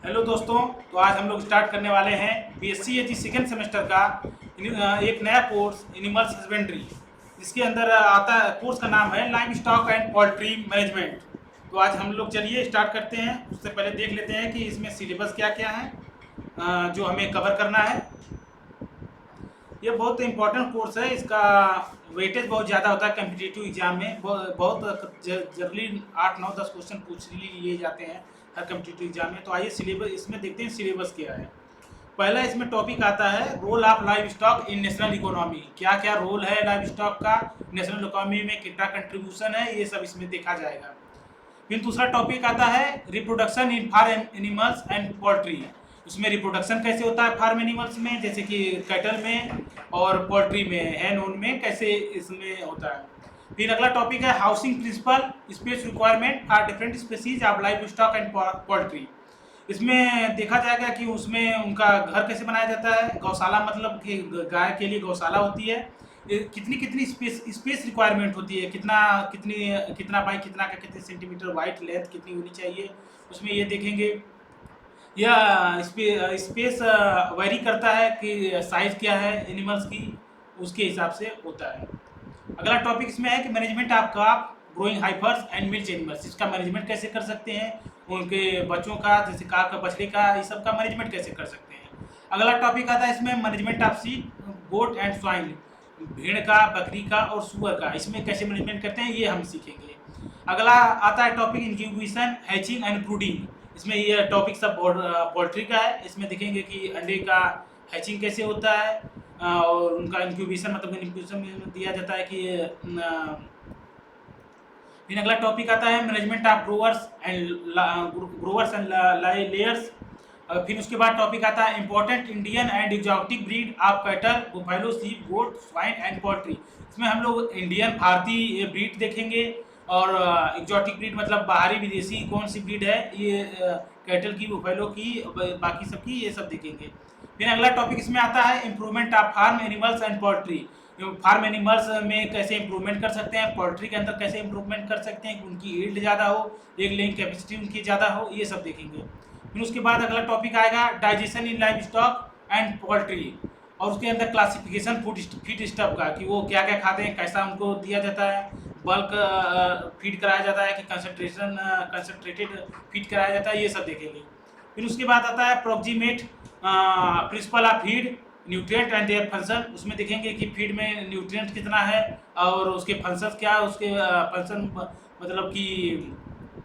Hello दोस्तों। तो आज हम लोग स्टार्ट करने वाले हैं बीएससी एजी सेकेंड सेमेस्टर का एक नया कोर्स एनिमल्स हस्बेंड्री। इसके अंदर आता है, कोर्स का नाम है livestock and poultry management. तो आज हम लोग चलिए स्टार्ट करते हैं। उससे पहले देख लेते हैं कि इसमें सिलेबस क्या क्या है जो हमें कवर करना है। ये बहुत इंपॉर्टेंट कोर्स है। इसका वेटेज बहुत ज़्यादा होता है कम्पिटिटिव एग्जाम में। बहुत जनरली 8 9 10 क्वेश्चन पूछ लिए जाते हैं हर कम्पिटिटिव एग्जाम में। तो आइए सिलेबस इसमें देखते हैं सिलेबस क्या है। पहला इसमें टॉपिक आता है role of livestock in national economy. क्या क्या रोल है लाइव स्टॉक का, नेशनल इकोनॉमी में कितना कंट्रीब्यूशन है, ये सब इसमें देखा जाएगा। फिर दूसरा टॉपिक आता है reproduction in farm animals and poultry. उसमें रिप्रोडक्शन कैसे होता है फार्म एनिमल्स में, जैसे कि कैटल में, और पोल्ट्री में हैन ओन में कैसे इसमें होता है। फिर अगला टॉपिक है housing principle space requirement for different species of livestock and poultry. इसमें देखा जाएगा कि उसमें उनका घर कैसे बनाया जाता है। गौशाला मतलब कि गाय के लिए गौशाला होती है। कितनी कितनी स्पेस रिक्वायरमेंट होती है, कितना बाई कितना का, कितने सेंटीमीटर वाइट लेंथ कितनी होनी चाहिए, उसमें ये देखेंगे। यह स्पेस वेरी करता है कि साइज क्या है एनिमल्स की, उसके हिसाब से होता है। अगला टॉपिक इसमें है कि management of calf growing heifers and milk animals. इसका मैनेजमेंट कैसे कर सकते हैं, उनके बच्चों का, जैसे काफ का, बछड़े का, ये सब का मैनेजमेंट कैसे कर सकते हैं। अगला टॉपिक आता है इसमें management of sheep goat and swine. भेड़ का, बकरी का और सुअर का इसमें कैसे मैनेजमेंट करते हैं ये हम सीखेंगे। अगला आता है topic incubation hatching and brooding. इसमें ये टॉपिक सब पोल्ट्री का है। इसमें देखेंगे कि अंडे का हैचिंग कैसे होता है और उनका इंक्यूबेशन मतलब इंक्यूबेशन में दिया जाता है कि फिर अगला टॉपिक आता है management of growers and layers. फिर उसके बाद टॉपिक आता है important Indian and exotic breed of cattle buffalo sheep goat swine and poultry. इसमें हम लोग इंडियन भारतीय ब्रीड देखेंगे और एग्जॉटिक ब्रीड मतलब बाहरी विदेशी कौन सी ब्रीड है, ये कैटल की, बुफैलो की, बाकी सब की, ये सब देखेंगे। फिर अगला टॉपिक इसमें आता है improvement of farm animals and poultry. Farm animals में कैसे इंप्रूवमेंट कर सकते हैं, पोल्ट्री के अंदर कैसे इंप्रूवमेंट कर सकते हैं कि उनकी ईल्ड ज़्यादा हो, एग लेइंग कैपेसिटी उनकी ज़्यादा हो, ये सब देखेंगे। फिर उसके बाद अगला टॉपिक आएगा digestion in live stock and poultry, और उसके अंदर क्लासिफिकेशन फीड स्टफ का, कि वो क्या क्या खाते हैं, कैसा उनको दिया जाता है, बल्क फीड कराया जाता है कि कंसनट्रेटेड फीड कराया जाता है, ये सब देखेंगे। फिर उसके बाद आता है approximate principle of feed nutrient and their function. उसमें देखेंगे कि फीड में न्यूट्रिएंट कितना है और उसके फंक्शंस क्या है, उसके फंक्शन मतलब कि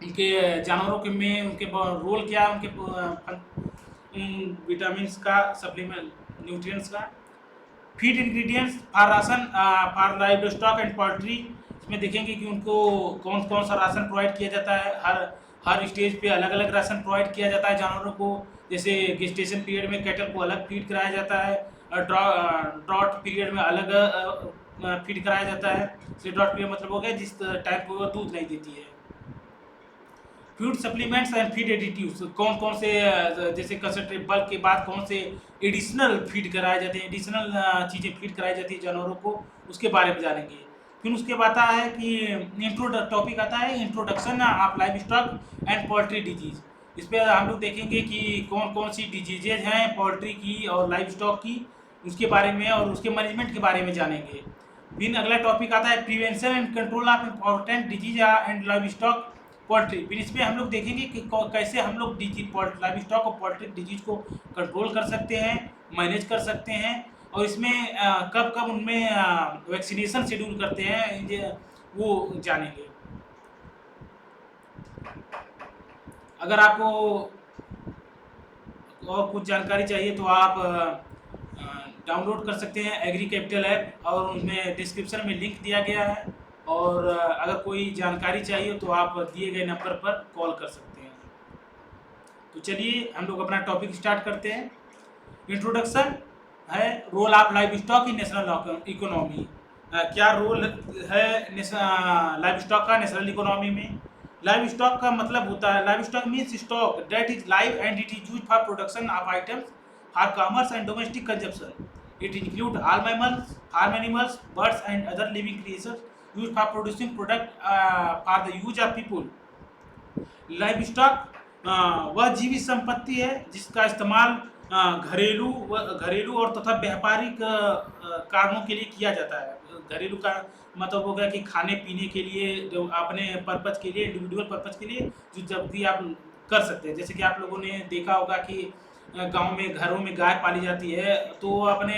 उनके जानवरों के में उनके रोल क्या है, उनके विटामिन्स का, सप्लीमेंट न्यूट्रिएंट्स का। Feed ingredients for ration for live stock and poultry. इसमें देखेंगे कि उनको कौन कौन सा राशन प्रोवाइड किया जाता है। हर स्टेज पे अलग अलग राशन प्रोवाइड किया जाता है जानवरों को। जैसे गेस्टेशन पीरियड में कैटल को अलग फीड कराया जाता है, ड्रॉट पीरियड में अलग फीड कराया जाता है। ड्रॉट पीरियड मतलब हो गया जिस टाइम पर वो दूध नहीं देती है। Food supplements and feed additives, कौन कौन से जैसे कंसनट्रेट बल्क के बाद कौन से एडिशनल फीड कराए जाते हैं, एडिशनल चीज़ें फीड कराई जाती है जानवरों को, उसके बारे में जानेंगे। फिर उसके बाद आता है कि टॉपिक आता है introduction of livestock and poultry disease. इस पर हम लोग देखेंगे कि कौन कौन सी डिजीजेज हैं पोल्ट्री की और लाइव स्टॉक की, उसके बारे में और उसके मैनेजमेंट के बारे में जानेंगे। फिर अगला टॉपिक आता है prevention and control of important disease and live stock poultry. फिर इसमें हम लोग देखेंगे कि कैसे हम लोग लाइव स्टॉक और पोल्ट्री डिजीज को कंट्रोल कर सकते हैं, मैनेज कर सकते हैं, और इसमें कब कब उनमें वैक्सीनेशन शेड्यूल करते हैं वो जानेंगे। अगर आपको और कुछ जानकारी चाहिए तो आप डाउनलोड कर सकते हैं एग्री कैपिटल ऐप, और उसमें डिस्क्रिप्शन में लिंक दिया गया है। और अगर कोई जानकारी चाहिए तो आप दिए गए नंबर पर कॉल कर सकते हैं। तो चलिए हम लोग अपना टॉपिक स्टार्ट करते हैं। इंट्रोडक्शन है role of livestock in national economy. क्या रोल है लाइव स्टॉक का नेशनल इकोनॉमी में। लाइव स्टॉक का मतलब होता है, livestock means stock that is live and it is used for production of items for commerce and domestic consumption. It include all mammals, farm animals, birds and other living creatures used for producing product for the use of people. Livestock वह जीवित संपत्ति है जिसका इस्तेमाल घरेलू और तथा व्यापारिक कारणों के लिए किया जाता है। घरेलू का मतलब हो गया कि खाने पीने के लिए, जो अपने पर्पज के लिए, इंडिविजुअल पर्पज के लिए, जो जब भी आप कर सकते हैं। जैसे कि आप लोगों ने देखा होगा कि गांव में घरों में गाय पाली जाती है, तो वो अपने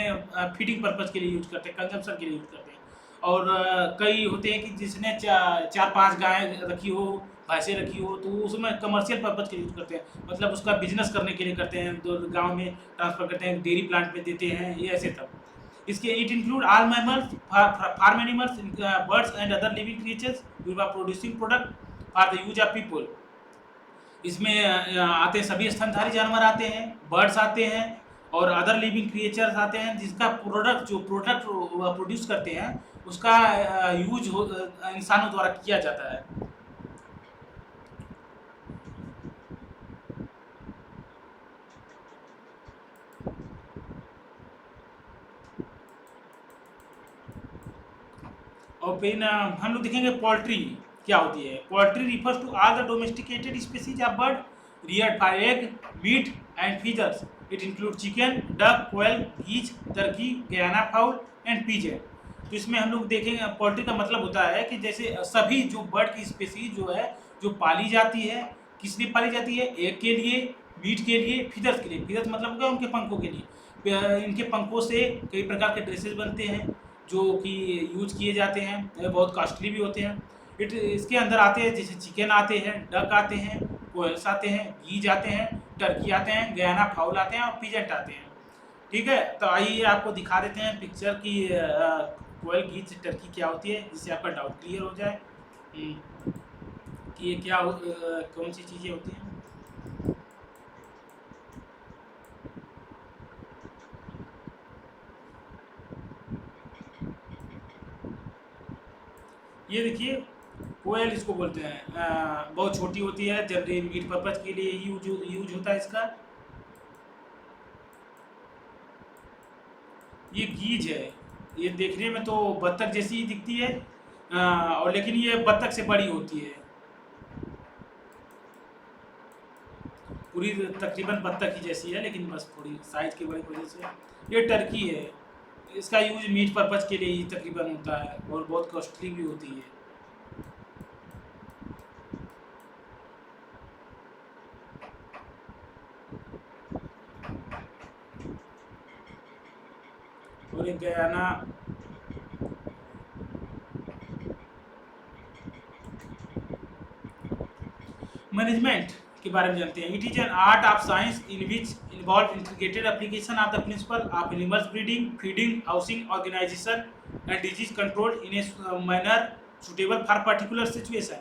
फीडिंग पर्पज के लिए यूज करते हैं, कंजम्पशन के लिए यूज करते हैं। और कई होते हैं कि जिसने चार पांच गाय रखी हो, भैंसें रखी हो, तो उसमें कमर्शियल पर्पज के लिए यूज करते हैं, मतलब उसका बिजनेस करने के लिए करते हैं, तो गांव में ट्रांसफर करते हैं, डेयरी प्लांट में देते हैं, ये ऐसे तब। इसके it include all mammals, farm animals, birds and other living creatures who are producing product for the use of people. इसमें आते सभी स्तनधारी जानवर आते हैं, बर्ड्स आते हैं और अदर लिविंग क्रिएचर्स आते हैं, जिसका प्रोडक्ट प्रोड्यूस करते हैं उसका यूज इंसानों द्वारा किया जाता है। और फिर हम लोग देखेंगे पोल्ट्री क्या होती है। Poultry refers to all the domesticated species of bird reared for egg, meat and feathers. It include chicken, duck, quail, geese, turkey, guinea fowl and pigeon. तो इसमें हम लोग देखेंगे पोल्ट्री का मतलब होता है कि जैसे सभी जो बर्ड की स्पीसीज जो है, जो पाली जाती है, किस लिए पाली जाती है? एग के लिए, मीट के लिए, फीदर्स के लिए। फीदर्स मतलब होगा उनके पंखों के लिए। इनके पंखों से कई प्रकार के ड्रेसेस बनते हैं जो कि यूज किए जाते हैं, बहुत कॉस्टली भी होते हैं। इसके अंदर आते हैं जैसे चिकन आते हैं, डक आते हैं, कोयल्स आते हैं, गीज आते हैं, टर्की आते हैं, गयाना फाउल आते हैं और पिजेंट आते हैं। ठीक है, तो आइए आपको दिखा देते हैं पिक्चर की कोयल, गीज, टर्की क्या होती है, जिससे आपका डाउट क्लियर हो जाए कि ये क्या कौन सी चीज़ें होती हैं। ये देखिए कोयल इसको बोलते हैं, बहुत छोटी होती है, जनरली मीट पर्पज के लिए ही यूज होता है इसका। ये गीज है, ये देखने में तो बत्तख जैसी ही दिखती है, और लेकिन ये बत्तख से बड़ी होती है, पूरी तकरीबन बत्तख ही जैसी है, लेकिन बस थोड़ी साइज की बड़ी वजह से। ये टर्की है, इसका यूज मीट पर्पज के लिए ही तकरीबन होता है और बहुत कॉस्टली भी होती है। और एक गयाना, मैनेजमेंट के बारे में जानते हैं। It is an art of science in which involve integrated application of the principle of animals breeding, feeding, housing, organization and disease control in a manner suitable for particular situation.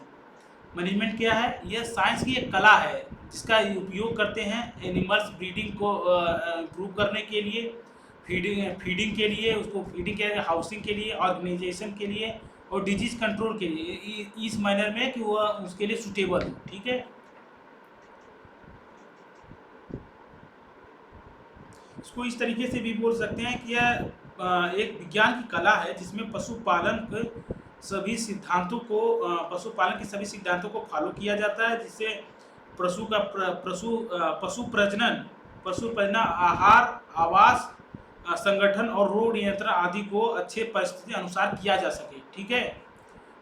Management क्या है? यह science की एक कला है जिसका उपयोग करते हैं एनिमल्स ब्रीडिंग को इम्प्रूव करने के लिए, फीडिंग के लिए, उसको फीडिंग के लिए, हाउसिंग के लिए, ऑर्गेनाइजेशन के लिए और डिजीज कंट्रोल के लिए, इस मैनर में कि वह उसके लिए सुटेबल हो। ठीक है, इसको इस तरीके से भी बोल सकते हैं कि यह एक विज्ञान की कला है जिसमें पशुपालन के सभी सिद्धांतों को फॉलो किया जाता है, जिससे पशु का पशु प्रजनन, आहार, आवास, संगठन और रोग नियंत्रण आदि को अच्छे परिस्थिति अनुसार किया जा सके। ठीक है,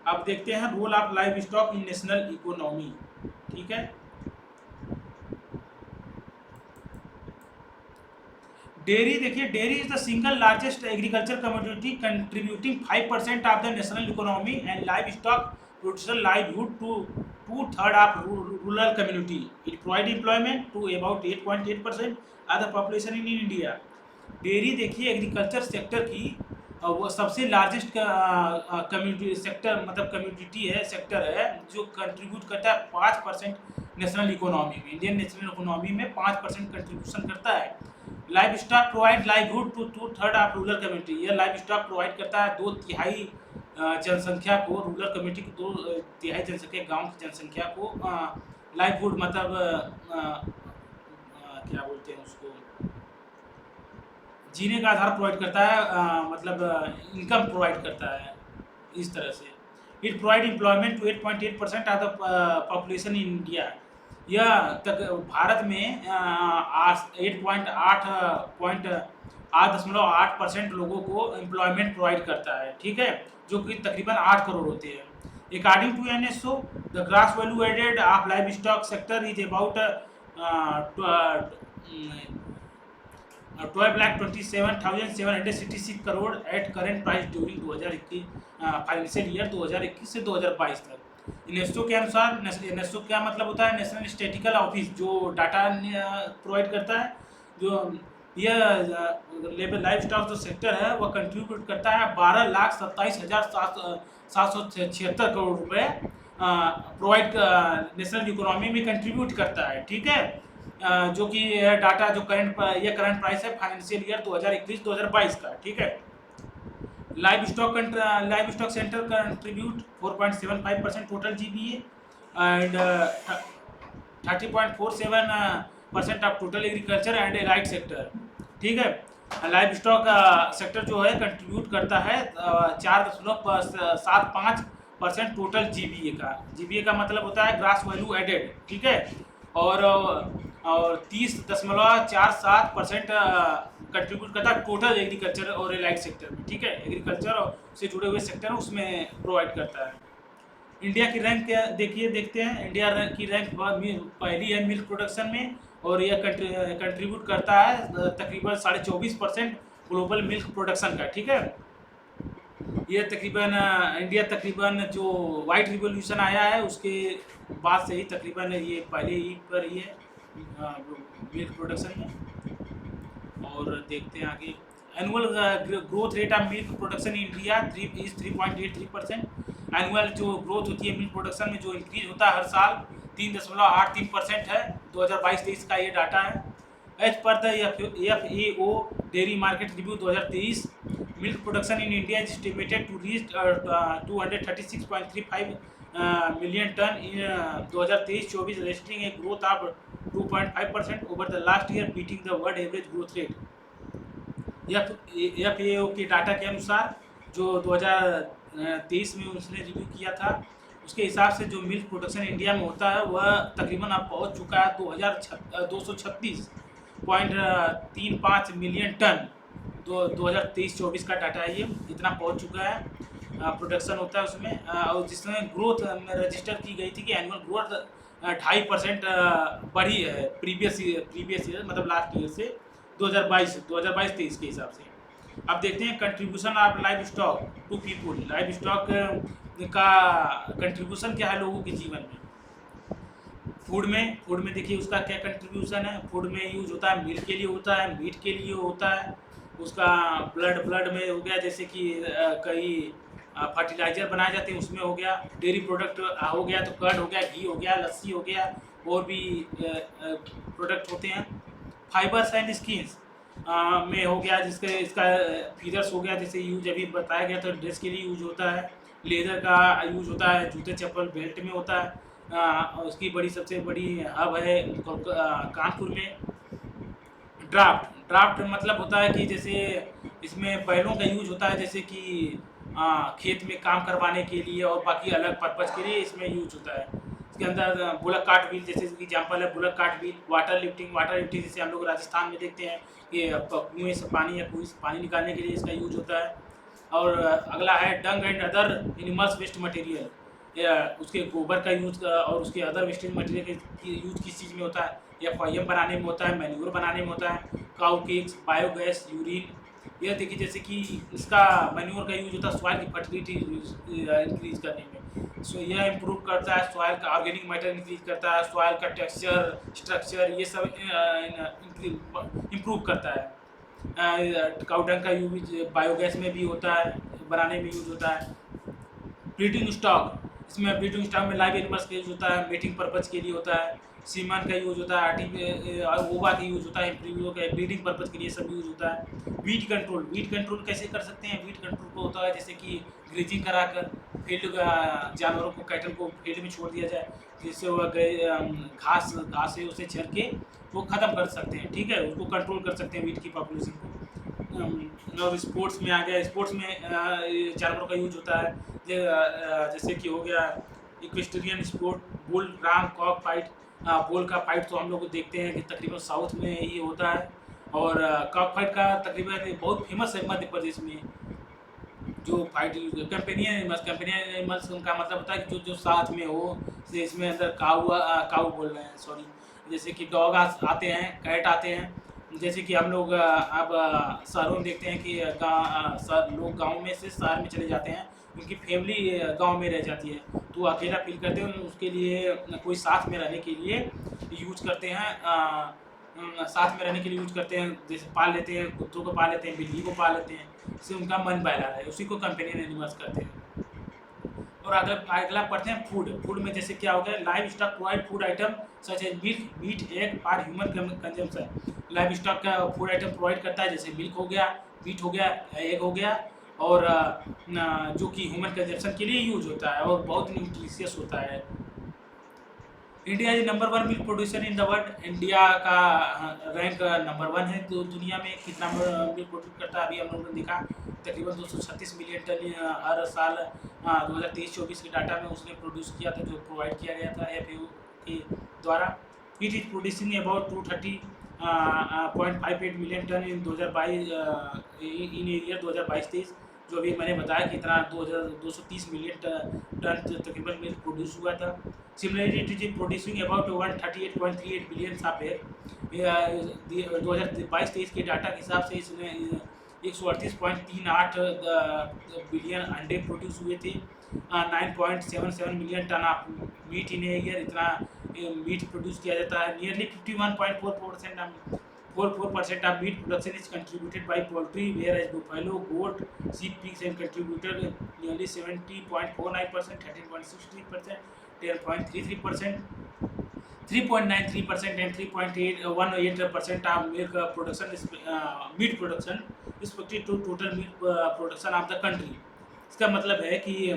अब देखते हैं role of livestock in national economy. ठीक है, डेयरी देखिए, dairy is the single largest agriculture commodity contributing 5% of the national economy and livestock producer livelihood to 2/3 of rural community. It provide employment to about 8.8% of the population in India. Dairy देखिए agriculture sector की वो सबसे largest community sector, मतलब community है, sector है, जो contribute करता है 5% नेशनल इकोनॉमी में। इंडियन नेशनल इकोनॉमी में 5% कंट्रीब्यूशन करता है। Livestock provide livelihood to 2/3 of rural community. यह लाइव स्टॉक प्रोवाइड करता है 2/3 जनसंख्या को, रूरल कम्युनिटी की 2/3 जनसंख्या, गांव की जनसंख्या को लाइवहुड मतलब क्या बोलते हैं उसको, जीने का आधार प्रोवाइड करता है, मतलब इनकम प्रोवाइड करता है, इस तरह से। It provide employment to 8.8% of the population in India. यह तक भारत में 8.8% लोगों को एम्प्लॉयमेंट प्रोवाइड करता है, ठीक है, जो कि तकरीबन 8 करोड़ होते हैं। According to NSO, the gross value added of livestock sector is about 12,27,766 crore at current price during 2021 financial year 2021 से 2022 तक। नेस्टो के अनुसार, नेस्टो क्या मतलब होता है, नेशनल स्टैटिकल ऑफिस, जो डाटा प्रोवाइड करता है, जो यह लेबर लाइफ स्टॉक जो सेक्टर है वह कंट्रीब्यूट करता है 12,27,776 करोड़ रुपए प्रोवाइड नेशनल इकोनॉमी में कंट्रीब्यूट करता है, ठीक है। जो कि डाटा जो करंट प्राइस है फाइनेंशियल ईयर 2021-2022 का, ठीक है। Live stock centre contribute 4.75% total GBA and 30.47% of total agriculture and allied sector, ठीक है। लाइव स्टॉक सेक्टर जो है कंट्रीब्यूट करता है 4.75% टोटल जीबीए का। जीबीए का मतलब होता है ग्रास वैल्यू एडेड, ठीक है। और 30.47% कंट्रीब्यूट करता है टोटल एग्रीकल्चर और एलाइड सेक्टर में, ठीक है। एग्रीकल्चर से जुड़े हुए सेक्टर उसमें प्रोवाइड करता है। इंडिया की रैंक देखते हैं। इंडिया की रैंक पहली है मिल्क प्रोडक्शन में, और यह कंट्रीब्यूट करता है तकरीबन 24.5% ग्लोबल मिल्क प्रोडक्शन का, ठीक है। ये इंडिया तकरीबन जो वाइट रिवोल्यूशन आया है उसके बाद से ही तकरीबन ये पहले ही पर ही है मिल्क प्रोडक्शन में। और देखते हैं आगे। Annual growth rate of milk production in India is 3.83%। Annual जो ग्रोथ होती है मिल्क प्रोडक्शन में, जो इंक्रीज होता है हर साल 3.83% है। 2022-23 का ये डाटा है। As per the FAO dairy market review 2023, milk production in India is estimated to reach 236.35 million ton in 2023-24, registering a growth of 2.5% over the last year, beating the world average growth rate. FAO के data के अनुसार, जो 2023 में उसने review किया था, उसके हिसाब से जो मिल्क प्रोडक्शन इंडिया में होता है वह तकरीबन अब पहुंच चुका है 236.35 मिलियन टन। 2023-24 का डाटा है, ये इतना पहुंच चुका है प्रोडक्शन होता है उसमें। और जिसमें ग्रोथ रजिस्टर की गई थी कि एनुअल ग्रोथ 2.5% बढ़ी है प्रीवियस ईयर मतलब लास्ट ईयर से 2022-23 के हिसाब से। अब देखते हैं contribution of livestock to people. Livestock का कंट्रीब्यूशन क्या है लोगों के जीवन में। फूड में देखिए उसका क्या कंट्रीब्यूशन है। फूड में यूज होता है, मिल्क के लिए होता है, मीट के लिए होता है, उसका ब्लड में हो गया, जैसे कि कई फर्टिलाइजर बनाए जाते हैं उसमें हो गया। डेयरी प्रोडक्ट हो गया तो कर्ड हो गया, घी हो गया, लस्सी हो गया, और भी प्रोडक्ट होते हैं। फाइबर्स एंड स्किन्स में हो गया, इसका फीचर्स हो गया, जैसे यूज अभी बताया गया, तो ड्रेस के लिए यूज होता है। लेदर का यूज होता है, जूते चप्पल बेल्ट में होता है। उसकी सबसे बड़ी हब है कानपुर में। ड्राफ्ट मतलब होता है कि जैसे इसमें बैलों का यूज होता है, जैसे कि खेत में काम करवाने के लिए और बाकी अलग पर्पज़ के लिए इसमें यूज होता है। इसके अंदर बुलक कार्ट व्हील, जैसे एग्जांपल है bullock cart wheel. Water lifting जैसे हम लोग राजस्थान में देखते हैं कि कुएँ से पानी या कुएँ से पानी निकालने के लिए इसका यूज होता है। और अगला है dung and other animals waste material, उसके गोबर का यूज और उसके अदर वेस्टेज मटेरियल की यूज किस चीज़ में होता है, या फाइम बनाने में होता है, मैन्योर बनाने में होता है, काउ केक्स, बायोगैस, यूरिन। यह देखिए जैसे कि इसका मैन्योर का यूज होता है सॉइल की फर्टिलिटी इंक्रीज करने में। सो यह इम्प्रूव करता है सॉइल का ऑर्गेनिक मैटर, इंक्रीज करता है सॉइल का टेक्सचर, स्ट्रक्चर, ये सब इम्प्रूव करता है। काउडंग का यूज बायोगैस में भी होता है, बनाने में यूज होता है। ब्रीडिंग स्टॉक, इसमें ब्रीडिंग स्टॉक में लाइव एनिमल्स का यूज होता है, मीटिंग पर्पज़ के लिए होता है। सीमन का यूज होता है, ओवा का यूज होता है, ब्रीडिंग पर्पज़ के लिए सब यूज होता है। वीट कंट्रोल कैसे कर सकते हैं। वीट कंट्रोल को होता है जैसे कि ग्रेजिंग कराकर फील्ड जानवरों को, कैटल को फील्ड में छोड़ दिया जाए, जिससे वह घास से उसे चर के वो ख़त्म कर सकते हैं, ठीक है, उसको कंट्रोल कर सकते हैं वीट की पॉपुलेशन को। और स्पोर्ट्स में आ गया, स्पोर्ट्स में जानवरों का यूज होता है, जैसे कि हो गया equestrian sport, bull, ram, cock fight, पोल का फाइट तो हम लोग देखते हैं कि तकरीबन साउथ में ही होता है, और कॉक फाइट का तकरीबन बहुत फेमस है मध्य प्रदेश में। जो फाइट कंपेनियन एनिमल्स उनका मतलब होता है कि जो जो साथ में हो, जैसे इसमें अंदर काऊ बोल रहे हैं, सॉरी, जैसे कि डॉग आते हैं, कैट आते हैं। जैसे कि हम लोग अब शहरों में देखते हैं कि लोग गांव में से शहर में चले जाते हैं, उनकी फैमिली गांव में रह जाती है, तो वो अकेला फील करते हैं, उसके लिए कोई साथ में रहने के लिए यूज करते हैं, साथ में रहने के लिए यूज करते हैं, जैसे पाल लेते हैं, कुत्तों को पाल लेते हैं, बिल्ली को पाल लेते हैं, इससे उनका मन बहला है, उसी को कंपेनियन एनिमल्स कहते हैं। और अगला पढ़ते हैं फूड में जैसे क्या हो गया, livestock provide food item such as milk, meat, egg for human consumption. Livestock का फूड आइटम प्रोवाइड करता है, जैसे मिल्क हो गया, मीट हो गया, एग हो गया, और जो कि ह्यूमन कंजम्पशन के लिए यूज होता है और बहुत न्यूट्रिशियस होता है। India is number 1 milk producer in the world. India का रैंक नंबर 1 है तो दुनिया में कितना मिल्क प्रोड्यूस करता है, अभी हम लोगों ने देखा तकरीबन 236 मिलियन टन हर साल 2023-24 के डाटा में उसने प्रोड्यूस किया था, जो प्रोवाइड किया गया था FAO के द्वारा। It is producing about 230.58 million ton in 2022 in area 2022-23, जो अभी मैंने बताया कि इतना 230 मिलियन टन तकरीबन मिल्क प्रोड्यूस हुआ था। Similarly, it is producing about 138.38 billion सापेर 2022-23 के डाटा के हिसाब से इसने 138.38 बिलियन अंडे प्रोड्यूस हुए थे, 9.77 million ton of meat in year, इतना मीट प्रोड्यूस किया जाता है। Nearly 51.44% of meat production is contributed by poultry, whereas buffalo, goat, sheep, pigs and contributed nearly 70.49%, 13.63%, 10.33%, 3.93% and 3.18% of milk production is meat production respective to total meat production of the country। इसका मतलब है कि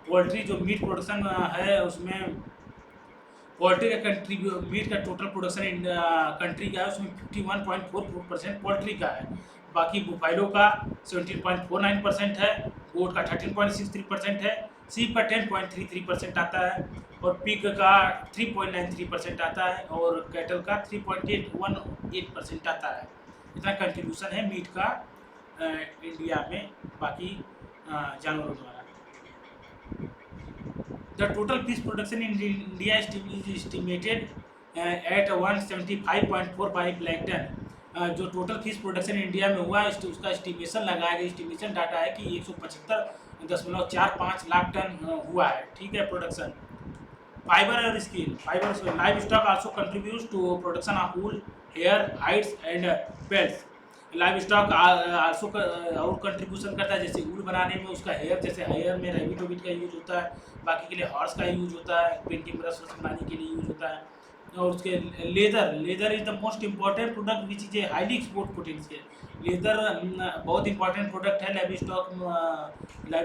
poultry जो meat production है उसमें poultry का meet का total production country का है, उसमें 51.44% पोल्ट्री का है, बाकी बुफाइलो का 17.49% है, गोट का 13.63% है, सीप का 10.33% आता है, और पिग का 3.93% आता है, और कैटल का 3.18% आता है। इतना कंट्रीब्यूशन है मीट का इंडिया में बाकी जानवरों द्वारा। The total fish production in India is estimated at 175.45 lakh ton. जो टोटल फिश प्रोडक्शन इंडिया में हुआ है उसका एस्टिमेशन लगाया गया, एस्टिमेशन डाटा है कि 175.45 लाख टन हुआ है, ठीक है प्रोडक्शन। फाइबर और skin, fibre livestock also contributes to production of wool, hair, hides and pelts. Livestock also और कंट्रीब्यूशन करता है, जैसे वूल बनाने में उसका हेयर, जैसे हेयर में रैबिट वबिट का यूज होता है, बाकी के लिए हॉर्स का यूज होता है, पेंटिंग ब्रश बनाने के लिए यूज होता है, और उसके leather is the most important product which is a highly export potential. Leather बहुत इंपॉर्टेंट प्रोडक्ट है लाइव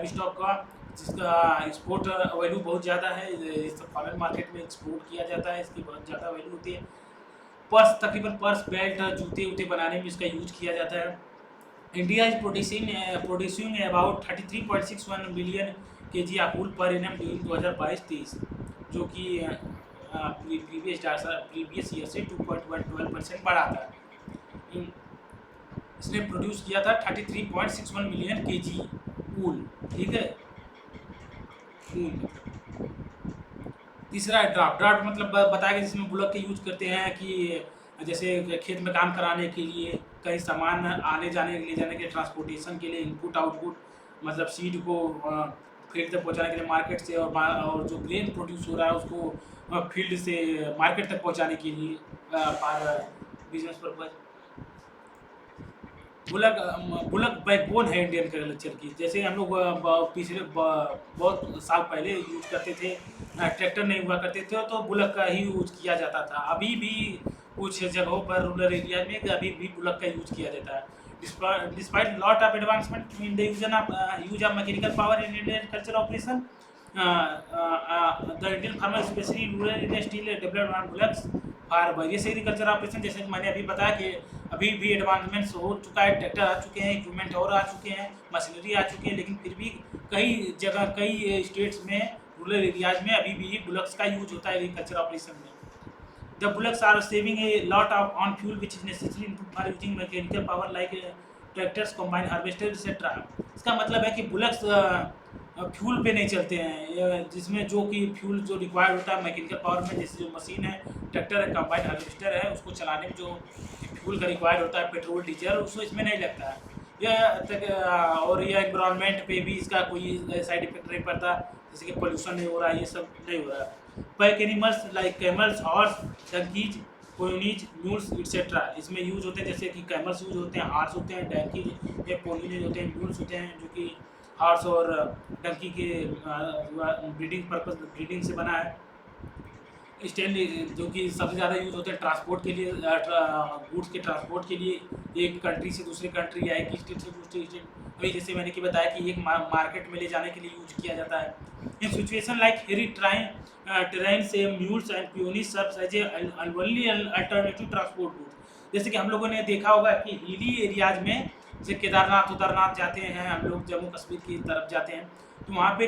स्टॉक का, जिसका एक्सपोर्ट वैल्यू बहुत ज़्यादा है, इस फॉरेन मार्केट में एक्सपोर्ट किया जाता है, इसकी बहुत ज़्यादा वैल्यू होती है। पर्स, तकरीबन पर्स, बेल्ट, जूते उते बनाने में इसका यूज किया जाता है। India is producing about 33.61 million kg of wool per annum during 2022-23, जो कि प्रीवियस ईयर से 2.12% बढ़ा था। इसने प्रोड्यूस किया था 33.61 मिलियन kg वूल, ठीक है, तीसरा है ड्राफ्ट मतलब बताया गया जिसमें बुलक के यूज करते हैं कि जैसे खेत में काम कराने के लिए, कहीं सामान आने जाने ले जाने के ट्रांसपोर्टेशन के लिए, इनपुट आउटपुट, मतलब सीड को फील्ड तक पहुंचाने के लिए मार्केट से, और जो ग्रेन प्रोड्यूस हो रहा है उसको फील्ड से मार्केट तक पहुंचाने के लिए for business purpose. Bullock backbone है इंडियन कल्चर की। जैसे हम लोग पिछले बहुत साल पहले यूज करते थे, ट्रैक्टर नहीं हुआ करते थे तो बुलक का ही यूज किया जाता था। अभी भी कुछ जगहों पर रूरल एरिया में अभी भी बुलक का यूज किया जाता है। Despite lot of advancement in the use of mechanical power in Indian culture operation, the Indian farmer specially rural area still developed on bullocks for various agriculture operation. जैसे मैंने अभी बताया कि अभी भी एडवांसमेंट्स हो चुका है, ट्रैक्टर आ चुके हैं, इक्विपमेंट और आ चुके हैं, मशीनरी आ चुकी है, लेकिन फिर भी कई जगह कई स्टेट्स में रूरल एरियाज में अभी भी बुलक्स का यूज होता है एग्रीकल्चर ऑपरेशन में। The bullocks are saving a lot of on fuel which is necessary for using mechanical power like tractors, combine harvester etc. इसका मतलब है कि बुलक्स फ्यूल पे नहीं चलते हैं, जिसमें जो कि फ्यूल जो रिक्वायर्ड होता है मैकेनिकल पावर में, जैसे जो मशीन है, ट्रैक्टर है, कंबाइन हार्वेस्टर है, उसको चलाने में जो फ्यूल का रिक्वायर्ड होता है पेट्रोल डीजल, उसको इसमें नहीं लगता है। और यह एनवायरनमेंट पे भी इसका कोई साइड इफेक्ट नहीं पड़ता, जैसे कि पोल्यूशन नहीं हो रहा है, ये सब नहीं हो रहा है। Pack animals like camels, horse, donkeys, ponies, mules etcetera इसमें यूज होते हैं, जैसे कि कैमल्स यूज होते हैं, हॉर्स होते हैं, डंकीज या पोनीज होते हैं, म्यूल्स होते हैं जो कि हॉर्स और डंकी के ब्रीडिंग से बना है। स्टेनली जो कि सबसे ज़्यादा यूज़ होते हैं ट्रांसपोर्ट के लिए, गुड्स के ट्रांसपोर्ट के लिए, एक कंट्री से दूसरे कंट्री या एक स्टेट से दूसरे स्टेट, वही जैसे मैंने कि बताया कि एक मार्केट में ले जाने के लिए यूज किया जाता है। In situation like hilly terrain से mules and ponies serves as a only alternative transport route. जैसे कि हम लोगों ने देखा होगा कि हिली एरियाज में, जैसे केदारनाथ उदारनाथ जाते हैं हम लोग, जम्मू कश्मीर की तरफ जाते हैं, तो वहाँ पे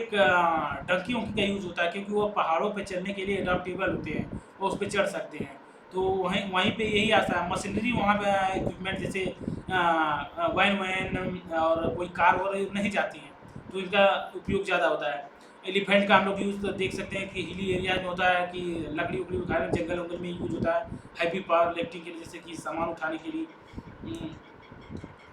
डंकी उंकी का यूज़ होता है, क्योंकि वो पहाड़ों पे चढ़ने के लिए एडाप्टेबल होते हैं, वो उस पर चढ़ सकते हैं। तो वहीं पे यही आता है मशीनरी, वहाँ पे इक्विपमेंट जैसे वैन और कोई कार वगैरह नहीं जाती हैं, तो इनका उपयोग ज़्यादा होता है। एलिफेंट का हम लोग यूज़ देख सकते हैं कि हिली एरिया में होता है कि लकड़ी उकड़ी उठाने में, जंगल वंगल में यूज होता है, हैवी पावर लिफ्टिंग के लिए, जैसे कि सामान उठाने के लिए।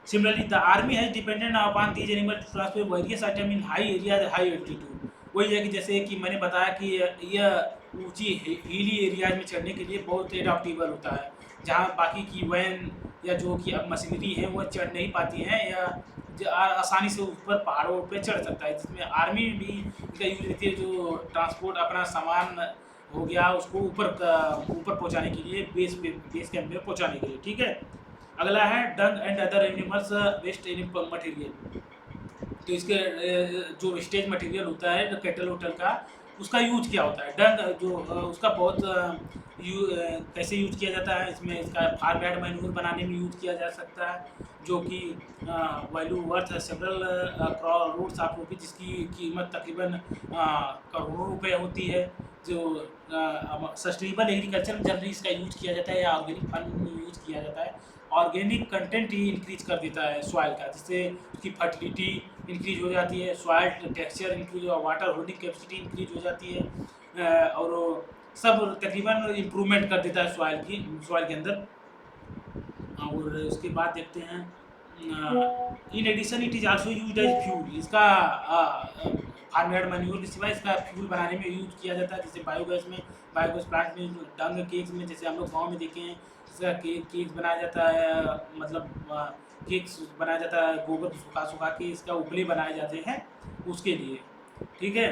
Similarly, the army has depended upon these animals to transport various items in high areas, high altitude। वही है कि जैसे कि मैंने बताया कि यह ऊंची हिली एरियाज में चढ़ने के लिए बहुत एडाप्टेबल होता है, जहाँ बाकी की वैन या जो कि अब मशीनरी है वो चढ़ नहीं पाती हैं, या आसानी से ऊपर पहाड़ों पे चढ़ सकता है, जिसमें आर्मी भी इसका यूज लेती है, जो ट्रांसपोर्ट अपना सामान हो गया उसको ऊपर पहुँचाने के लिए, बेस कैंप में पहुँचाने के लिए। ठीक है, अगला है dung and other animals waste material. तो इसके जो वेस्टेज मटेरियल होता है कैटल वोटल का, उसका यूज क्या होता है। डंग जो उसका बहुत कैसे यूज किया जाता है, इसमें इसका फार्म यार्ड मैन्यूर बनाने में यूज किया जा सकता है, जो कि value worth several crore of रुपये, जिसकी कीमत तकरीबन करोड़ों रुपए होती है। जो सस्टेनेबल एग्रीकल्चर में जनरली इसका यूज किया जाता है, या ऑर्गेनिक फार्मिंग में यूज किया जाता है। ऑर्गेनिक कंटेंट ही इंक्रीज कर देता है सॉइल का, जिससे उसकी फर्टिलिटी इंक्रीज हो जाती है, soil texture increase, water holding capacity increase हो जाती है, और सब तकरीबन इम्प्रूवमेंट कर देता है सॉइल के अंदर। और उसके बाद देखते हैं in addition it is also used as fuel. इसका फार्म यार्ड मैन्यूर के सिवा इसका फ्यूल बनाने में यूज किया जाता है, जैसे बायोगैस प्लांट में, डंग केक्स में, जैसे हम लोग गाँव में देखे हैं, इसका केक्स बनाया जाता है, मतलब केक्स बनाया जाता है गोबर सुखा के, इसका उपले बनाए जाते हैं उसके लिए। ठीक है,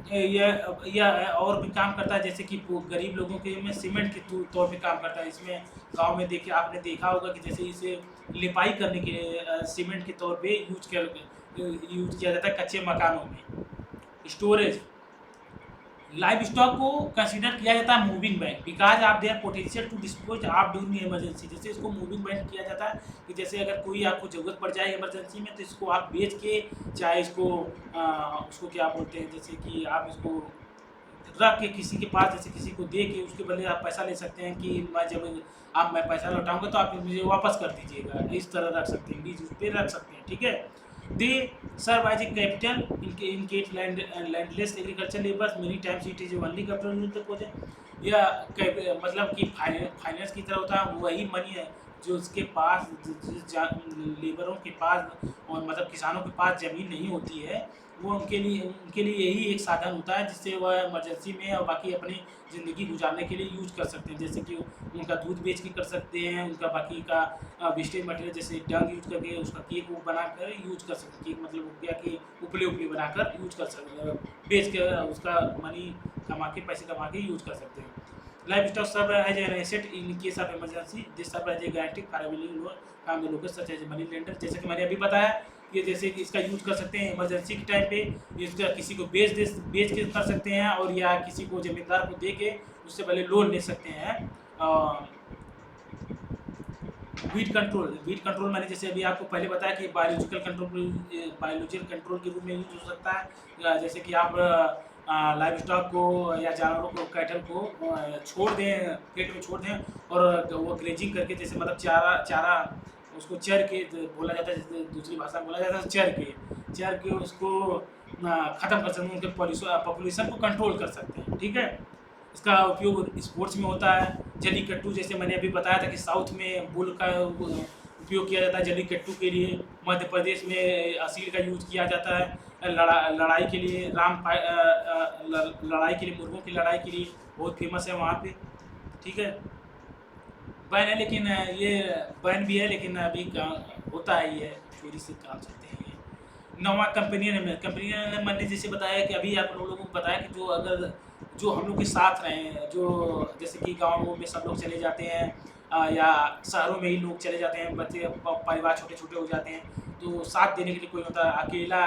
यह और भी काम करता है, जैसे कि गरीब लोगों के में सीमेंट के तौर पे काम करता है। इसमें गांव में आपने देखा होगा कि जैसे इसे लिपाई करने के लिए सीमेंट के तौर पे यूज किया जाता है कच्चे मकानों में। स्टोरेज, लाइव स्टॉक को कंसीडर किया जाता है मूविंग बैंक, बिकॉज आप देयर पोटेंशियल टू डिस्पोज आप ड्यूरिंग इमरजेंसी। जैसे इसको मूविंग बैंक किया जाता है कि जैसे अगर कोई आपको ज़रूरत पड़ जाए इमरजेंसी में, तो इसको आप बेच के, चाहे इसको उसको क्या बोलते हैं, जैसे कि आप इसको रख के किसी के पास, जैसे किसी को दे के उसके बदले आप पैसा ले सकते हैं कि मैं पैसा लौटाऊंगा तो आप मुझे वापस कर दीजिएगा, इस तरह रख सकते हैं, बीच उस पर रख सकते हैं। ठीक है, they serve as a capital in case landless agriculture labours, many times it is only capital use project. या मतलब कि फाइनेंस की तरह होता है, वही मनी है जो उसके पास लेबरों के पास और मतलब किसानों के पास ज़मीन नहीं होती है, वो उनके लिए यही एक साधन होता है, जिससे वह इमरजेंसी में और बाकी अपनी ज़िंदगी गुजारने के लिए यूज कर सकते हैं। जैसे कि उनका दूध बेच के कर सकते हैं, उनका बाकी का वेस्टेज मटेरियल जैसे डंग यूज करके उसका केक वो बनाकर यूज कर सकते हैं। केक मतलब हो गया कि उपले बनाकर यूज कर सकते हैं, बेच के उसका मनी कमा के, पैसे कमा के यूज कर सकते हैं। Life stock serve as an asset in case of emergency, this serve as a guarantee for available loan from the local such as money lender. जैसे कि मैंने अभी बताया कि जैसे कि इसका यूज कर सकते हैं इमरजेंसी के टाइम पे, इसका किसी को बेच के कर सकते हैं, और या किसी को जमींदार को दे के उससे पहले लोन ले सकते हैं। वीड कंट्रोल मैंने जैसे अभी आपको पहले बताया कि बायोलॉजिकल कंट्रोल के रूप में यूज हो सकता है। जैसे कि आप लाइव स्टॉक को या जानवरों को, कैटल को छोड़ दें, पेट में छोड़ दें और वो ग्रेजिंग करके, जैसे मतलब चारा चारा उसको चर के बोला जाता है, जैसे दूसरी भाषा में बोला जाता है चर के उसको ख़त्म कर सकते हैं, उनके पॉपुलेशन को कंट्रोल कर सकते हैं। ठीक है, इसका उपयोग स्पोर्ट्स में होता है। जल्लीकट्टू, जैसे मैंने अभी बताया था कि साउथ में बुल का उपयोग किया जाता है जल्लीकट्टू के लिए। मध्य प्रदेश में असील का यूज़ किया जाता है लड़ाई के लिए। लड़ाई के लिए, मुर्गों की लड़ाई के लिए बहुत फेमस है वहाँ पे। ठीक है, बैन है, लेकिन ये बैन भी है, लेकिन अभी होता है, ये चोरी से काम सकते हैं ये। नौवा कंपनियन मैंने जैसे बताया कि अभी आप लोगों को बताया कि जो हम लोग के साथ रहें, जो जैसे कि गाँवों में सब लोग चले जाते हैं या शहरों में ही लोग चले जाते हैं, बच्चे परिवार छोटे छोटे हो जाते हैं, तो साथ देने के लिए कोई होता है। अकेला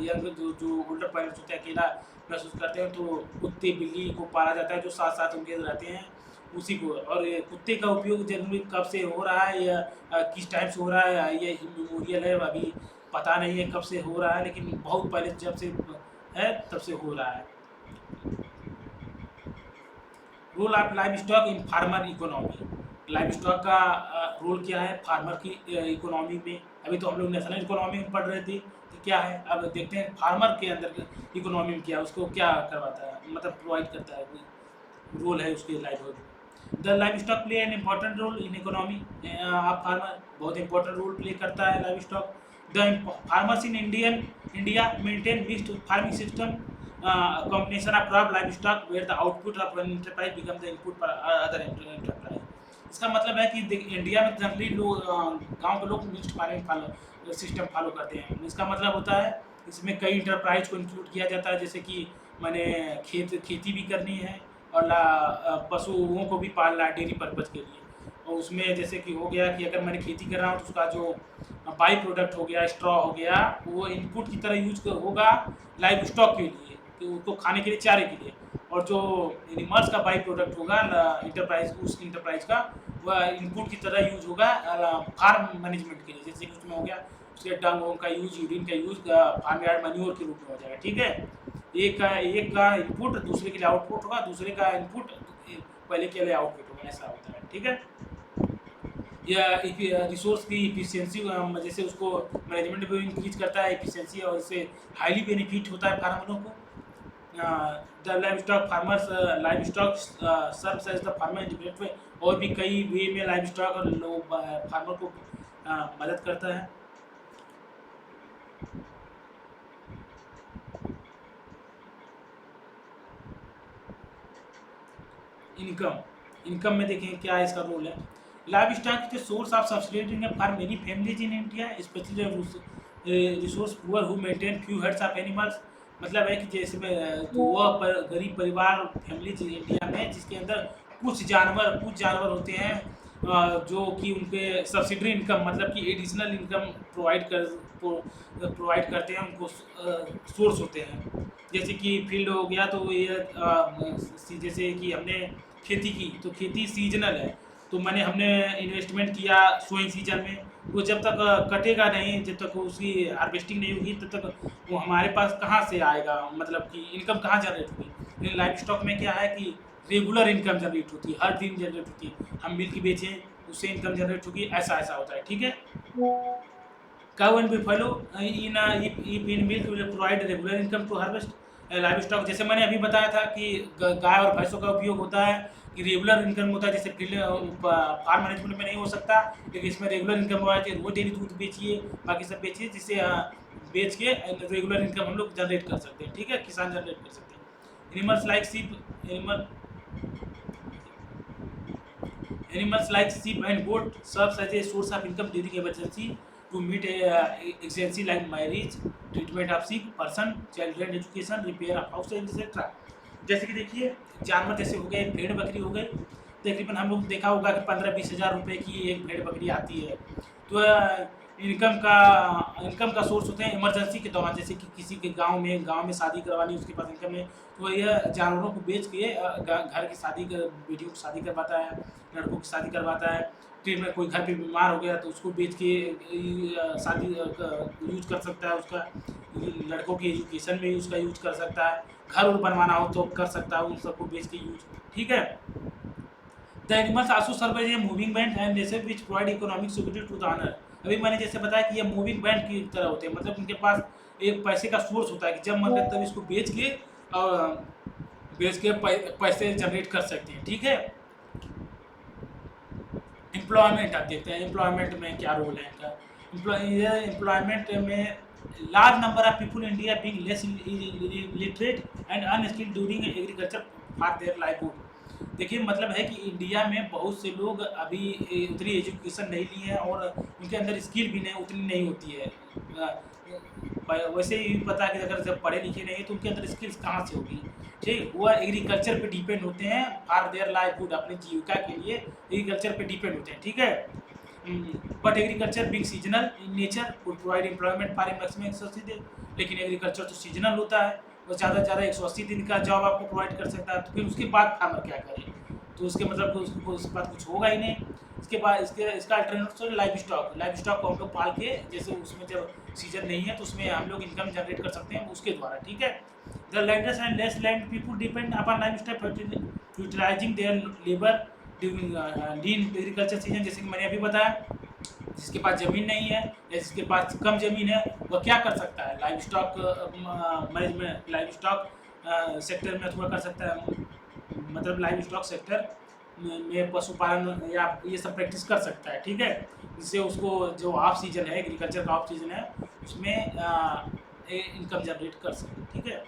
यंग जो ओल्डर पेरेंट्स होते हैं अकेला महसूस करते हैं, तो कुत्ते बिल्ली को पाला जाता है जो साथ साथ उनके रहते हैं, उसी को। और ये कुत्ते का उपयोग जनरली कब से हो रहा है या किस टाइम से हो रहा है, ये मेमोरियल है, अभी पता नहीं है कब से हो रहा है, लेकिन बहुत पहले जब से है तब से हो रहा है। Role of livestock in farmer economy. Livestock का रोल क्या है फार्मर की इकोनॉमी में? अभी तो हम लोग नेशनल इकोनॉमी में पढ़ रहे थे कि क्या है, अब देखते हैं फार्मर के अंदर इकोनॉमी में क्या, उसको क्या करवाता है, मतलब प्रोवाइड करता है, कोई रोल है उसके livelihood. The livestock play an important role in economy of farmer. बहुत इंपॉर्टेंट रोल प्ले करता है livestock. The farmers in India maintain mixed farming system, combination of crop livestock where the output of one enterprise become the input for other enterprise। इसका मतलब है कि India में generally लोग गांव के लोग मिक्स्ड फार्मिंग सिस्टम फॉलो करते हैं। इसका मतलब होता है इसमें कई इंटरप्राइज को इंक्लूड किया जाता है, जैसे कि मैंने खेती भी करनी है और पशुओं को भी पालना है डेयरी पर्पज़ के लिए। और उसमें जैसे कि हो गया कि अगर मैंने खेती कर रहा हूँ तो उसका जो बाई प्रोडक्ट हो गया, स्ट्रॉ हो गया, वो इनपुट की तरह यूज होगा लाइव स्टॉक के लिए, कि उसको खाने के लिए, चारे के लिए। और जो एनिमल्स का बाई प्रोडक्ट होगा इंटरप्राइज, उस इंटरप्राइज का वह इनपुट की तरह यूज होगा फार्म मैनेजमेंट के लिए। जैसे कि उसमें हो गया उसके डंग वोंग का यूज, यूरिन का यूज फार्म यार्ड मैन्योर के रूप में हो जाएगा। ठीक है, एक का इनपुट दूसरे के लिए आउटपुट होगा, दूसरे का इनपुट पहले के लिए आउटपुट होगा, ऐसा होता है। ठीक है, या रिसोर्स की इफिशियंसी, जैसे उसको मैनेजमेंट भी इंक्रीज करता है एफिशिएंसी, और इससे हाईली बेनिफिट होता है फार्मरों को। The livestock farmers, livestock serves as the farmer integrate way. और भी कई वे में लाइव स्टॉक और लोग फार्मर को मदद करता है। इनकम में देखें क्या इसका रोल है। Live stock is the source of subsidy for many families in India, specially resource poor who maintain few heads of animals. मतलब है कि जैसे वह गरीब परिवार फैमिलीज इंडिया में जिसके अंदर कुछ जानवर होते हैं जो कि उनके सब्सिडरी इनकम, मतलब कि एडिशनल इनकम प्रोवाइड करते हैं, उनको सोर्स होते हैं। जैसे कि फील्ड हो गया तो ये जैसे कि हमने खेती की तो खेती सीजनल है, तो हमने इन्वेस्टमेंट किया सोइंग सीजन में, वो जब तक कटेगा नहीं, जब तक उसकी हार्वेस्टिंग नहीं होगी तब तक वो हमारे पास कहाँ से आएगा, मतलब कि इनकम कहाँ जनरेट होगी। लेकिन लाइव स्टॉक में क्या है कि रेगुलर इनकम जनरेट होती है, हर दिन जनरेट होती है। हम मिल्क बेचें उससे इनकम जनरेट होगी, ऐसा होता है। ठीक है, cow and buffalo in milk will provide regular income to harvest live stock. जैसे मैंने अभी बताया था कि गाय और भैंसों का उपयोग होता है कि रेगुलर इनकम होता है, जैसे फार्म मैनेजमेंट में नहीं हो सकता, लेकिन इसमें रेगुलर इनकम हो जाती है। रोज डेली दूध बेचिए, बाकी सब बेचिए, जिससे बेच के रेगुलर इनकम हम लोग जनरेट कर सकते हैं। ठीक है, किसान जनरेट कर सकते हैं। Animals like sheep and goat serves as a source of income during emergency to meet exigency like marriage, treatment of sick person, children education, repair of house etc। जैसे कि देखिए जानवर जैसे हो गए, भेड़ बकरी हो गए, तकरीबन हम लोग देखा होगा कि 15-20 हज़ार रुपये की एक भेड़ बकरी आती है। तो इनकम का सोर्स होते हैं इमरजेंसी के दौरान, जैसे कि किसी के गांव में शादी करवानी, उसके पास इनकम है, तो यह जानवरों को बेच के घर की शादी, बेटियों की शादी करवाता है, लड़कों की शादी करवाता है। फिर में कोई घर पे बीमार हो गया तो उसको बेच के शादी यूज कर सकता है, उसका लड़कों की एजुकेशन में उसका यूज कर सकता है। घर उर बनवाना हो तो कर सकता है उन सबको बेच के यूज, ठीक है। The animals also serve as a moving bank and जैसे which provide economic security to the owner. अभी मैंने जैसे बताया कि ये मूविंग बैंड की तरह होते हैं, मतलब उनके पास एक पैसे का सोर्स होता है कि जब मन करे तब इसको बेच के पैसे जनरेट कर सकते हैं, ठीक है। एम्प्लॉयमेंट आप देखते हैं, एम्प्लॉयमेंट में क्या रोल है इनका। एम्प्लॉयमेंट में large number of people India being less literate and unskilled during agriculture for their livelihood. देखिए मतलब है कि इंडिया में बहुत से लोग अभी उतनी एजुकेशन नहीं ली है और उनके अंदर स्किल भी नहीं उतनी नहीं होती है। वैसे ही पता है कि अगर जब पढ़े लिखे नहीं है तो उनके अंदर स्किल्स कहाँ से होगी, ठीक। वो एग्रीकल्चर पे डिपेंड होते हैं फॉर देयर लाइवलीहुड, अपनी जीविका के लिए एग्रीकल्चर पे डिपेंड होते हैं, ठीक है। But agriculture big seasonal in nature would provide employment for maximum 180 दिन। लेकिन एग्रीकल्चर तो सीजनल होता है, वो ज़्यादा से ज़्यादा 180 दिन का जॉब आपको प्रोवाइड कर सकता है। तो फिर उसके बाद फार्मर क्या करे, तो उसके मतलब उसके बाद कुछ होगा ही नहीं। इसके बाद इसका अल्टरनेटिव लाइव स्टॉक को हम लोग पाल के, जैसे उसमें जब सीजन नहीं है तो उसमें हम लोग इनकम जनरेट कर सकते हैं उसके द्वारा, ठीक है। The landers and less land people depend upon livestock utilising their labour during lean agriculture season. जैसे कि मैंने अभी बताया, जिसके पास ज़मीन नहीं है या जिसके पास कम ज़मीन है वह क्या कर सकता है, live stock management, live stock sector में थोड़ा कर सकता है, मतलब लाइव स्टॉक सेक्टर में पशुपालन या ये सब प्रैक्टिस कर सकता है, ठीक है। जिससे उसको जो ऑफ सीजन है, एग्रीकल्चर का ऑफ सीजन है, उसमें इनकम जनरेट कर सके, ठीक है।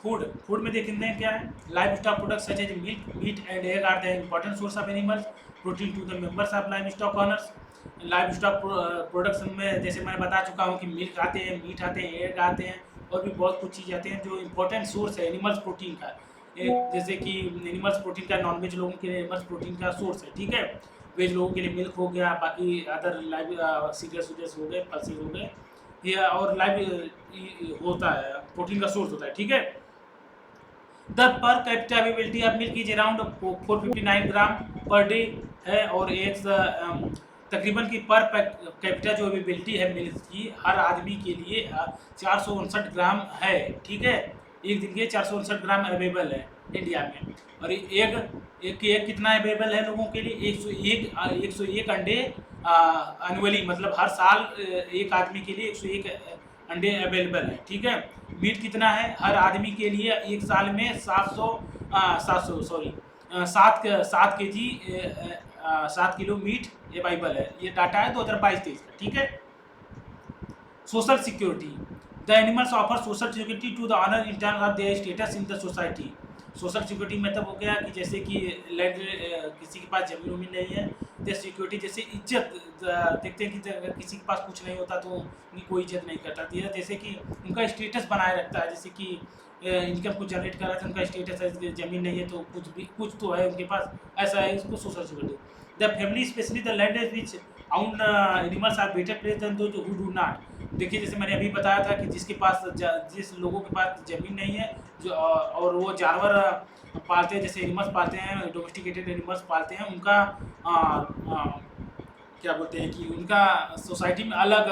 फूड में देखते हैं क्या है। Livestock products such as milk, meat and egg are the important source of animals protein to the members of livestock owners. Livestock products में जैसे मैंने बता चुका हूँ कि मिल्क आते हैं, मीट आते हैं, एग आते हैं और भी बहुत कुछ चीज़ आते हैं जो इंपॉर्टेंट सोर्स है एनिमल्स प्रोटीन का। एक जैसे कि एनिमल्स प्रोटीन का नॉनवेज लोगों के लिए एनिमल्स प्रोटीन का सोर्स है, ठीक है। वेज लोगों के लिए मिल्क हो गया, बाकी अदर लाइव सीरियल्स हो गए, पल्सेस हो गए, ये और लाइव होता है प्रोटीन का सोर्स होता है, ठीक है। The per capita availability of milk is around 459 gram per day है और एक तकरीबन की पर कैपिटा जो अवेलेबिलिटी है मिल्क की हर आदमी के लिए 459 ग्राम है, ठीक है। एक दिन के 459 ग्राम अवेलेबल है इंडिया में। और एक कितना अवेलेबल है लोगों के लिए, 101 अंडे एनुअली, मतलब हर साल एक आदमी के लिए 101 अंडे अवेलेबल है, ठीक है। मीट कितना है हर आदमी के लिए एक साल में 700 सॉरी 7 किलो मीट अवेलेबल है। ये डाटा है 2022-23 का, ठीक है। Social security, the animals offer social security to the owner in terms of their status in the society. Social security मतलब हो गया कि जैसे कि लैंड किसी के पास जमीन वमीन नहीं है तो सिक्योरिटी जैसे इज्जत देखते हैं कि अगर किसी के पास कुछ नहीं होता तो उनकी कोई इज्जत नहीं करता, तो यह जैसे कि उनका स्टेटस बनाए रखता है। जैसे कि इनकम कुछ जनरेट कर रहा है तो उनका स्टेटस है, ज़मीन नहीं है तो कुछ तो है उनके पास, ऐसा है इसको social security. The family specially the land which own animals are better place than those who do not. देखिए जैसे मैंने अभी बताया था कि जिस लोगों के पास ज़मीन नहीं है जो और वो जानवर पालते हैं, जैसे एनिमल्स पालते हैं, डोमेस्टिकेटेड एनिमल्स पालते हैं, उनका क्या बोलते हैं कि उनका सोसाइटी में अलग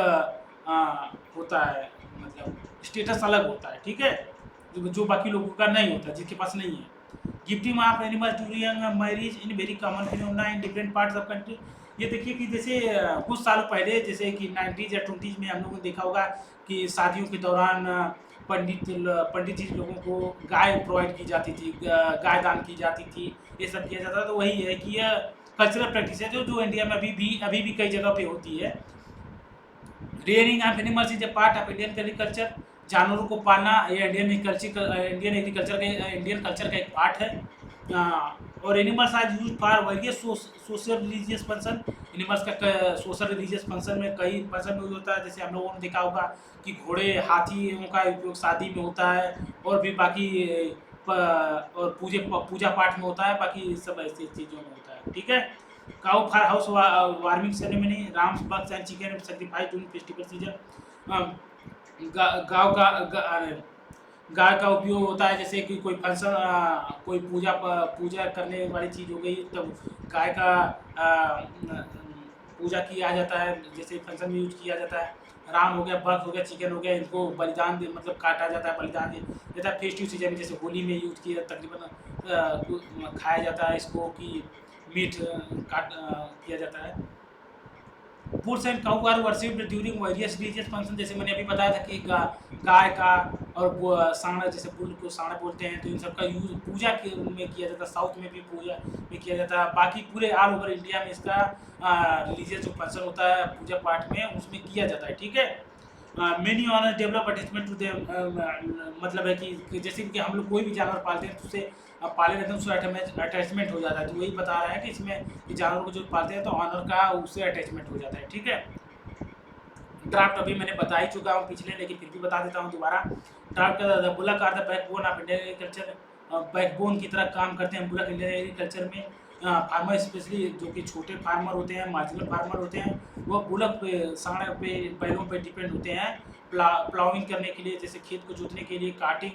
होता है, मतलब स्टेटस अलग होता है, ठीक है, जो बाकी लोगों का नहीं होता, जिसके पास नहीं है। Gifting of animals during marriage in very common phenomena in different parts of country. ये देखिए कि जैसे कुछ साल पहले जैसे कि 90s या 20s में हम लोगों ने देखा होगा कि शादियों के दौरान पंडित जी लोगों को गाय प्रोवाइड की जाती थी, गाय दान की जाती थी, ये सब किया जाता था। तो वही है कि यह कल्चरल प्रैक्टिस है जो इंडिया में अभी भी कई जगह पे होती है। Rearing of animals is a part of Indian agriculture. जानवरों को पालना ये इंडियन कल्चर का एक पार्ट है। और animals are use for various social religious function. Animals का सोशल रिलीजियस फंक्शन में कई फंक्शन यूज होता है, जैसे हम लोगों ने देखा होगा कि घोड़े हाथियों का उपयोग शादी में होता है और भी बाकी और पूजा पाठ में होता है, बाकी सब ऐसी चीज़ों में होता है, ठीक है। Cow for house warming ceremony, Ram's bugs and chicken sacrifice during festival season. गाँव का गाय का उपयोग होता है जैसे कि कोई फंक्शन, कोई पूजा करने वाली चीज़ हो गई तब गाय का पूजा किया जाता है, जैसे फंक्शन में यूज किया जाता है। राम हो गया, बग हो गया, चिकन हो गया, इनको बलिदान दे मतलब काटा जाता है, बलिदान दे जाता है। फेस्टिव सीजन में जैसे होली में यूज किया तकरीबन खाया जाता है इसको कि मीट किया जाता है। Bulls and cow are worshipped during various religious function, जैसे मैंने अभी बताया था कि गाय का और सांड, जैसे बुल को सांड बोलते हैं, तो इन सब का यूज पूजा के में किया जाता है। साउथ में भी पूजा में किया जाता है, बाकी पूरे ऑल ओवर इंडिया में इसका रिलीजियस जो फंक्शन होता है पूजा पाठ में उसमें किया जाता है। ठीक है। Many owner develop attachment to them, मतलब है कि जैसे कि हम लोग कोई भी जानवर पालते हैं तो उससे पाले रहते हैं, उससे अटैचमेंट हो जाता है। तो वही बता रहा है कि इसमें कि जानवर को जो पालते हैं तो ऑनर का उससे अटैचमेंट हो जाता है। ठीक है। ड्राफ्ट अभी मैंने बता ही चुका हूँ पिछले, लेकिन फिर भी बता देता हूँ दोबारा। Draft bullock are the backbone of Indian agriculture, backbone की तरह काम करते हैं बुलक इंडियन एग्रीकल्चर में। फार्मर स्पेशली जो कि छोटे फार्मर होते हैं, मार्जिनल फार्मर होते हैं, वो बुलक पे, सांड पे, बैलों पे डिपेंड होते हैं प्लाउइंग करने के लिए, जैसे खेत को जोतने के लिए, काटिंग,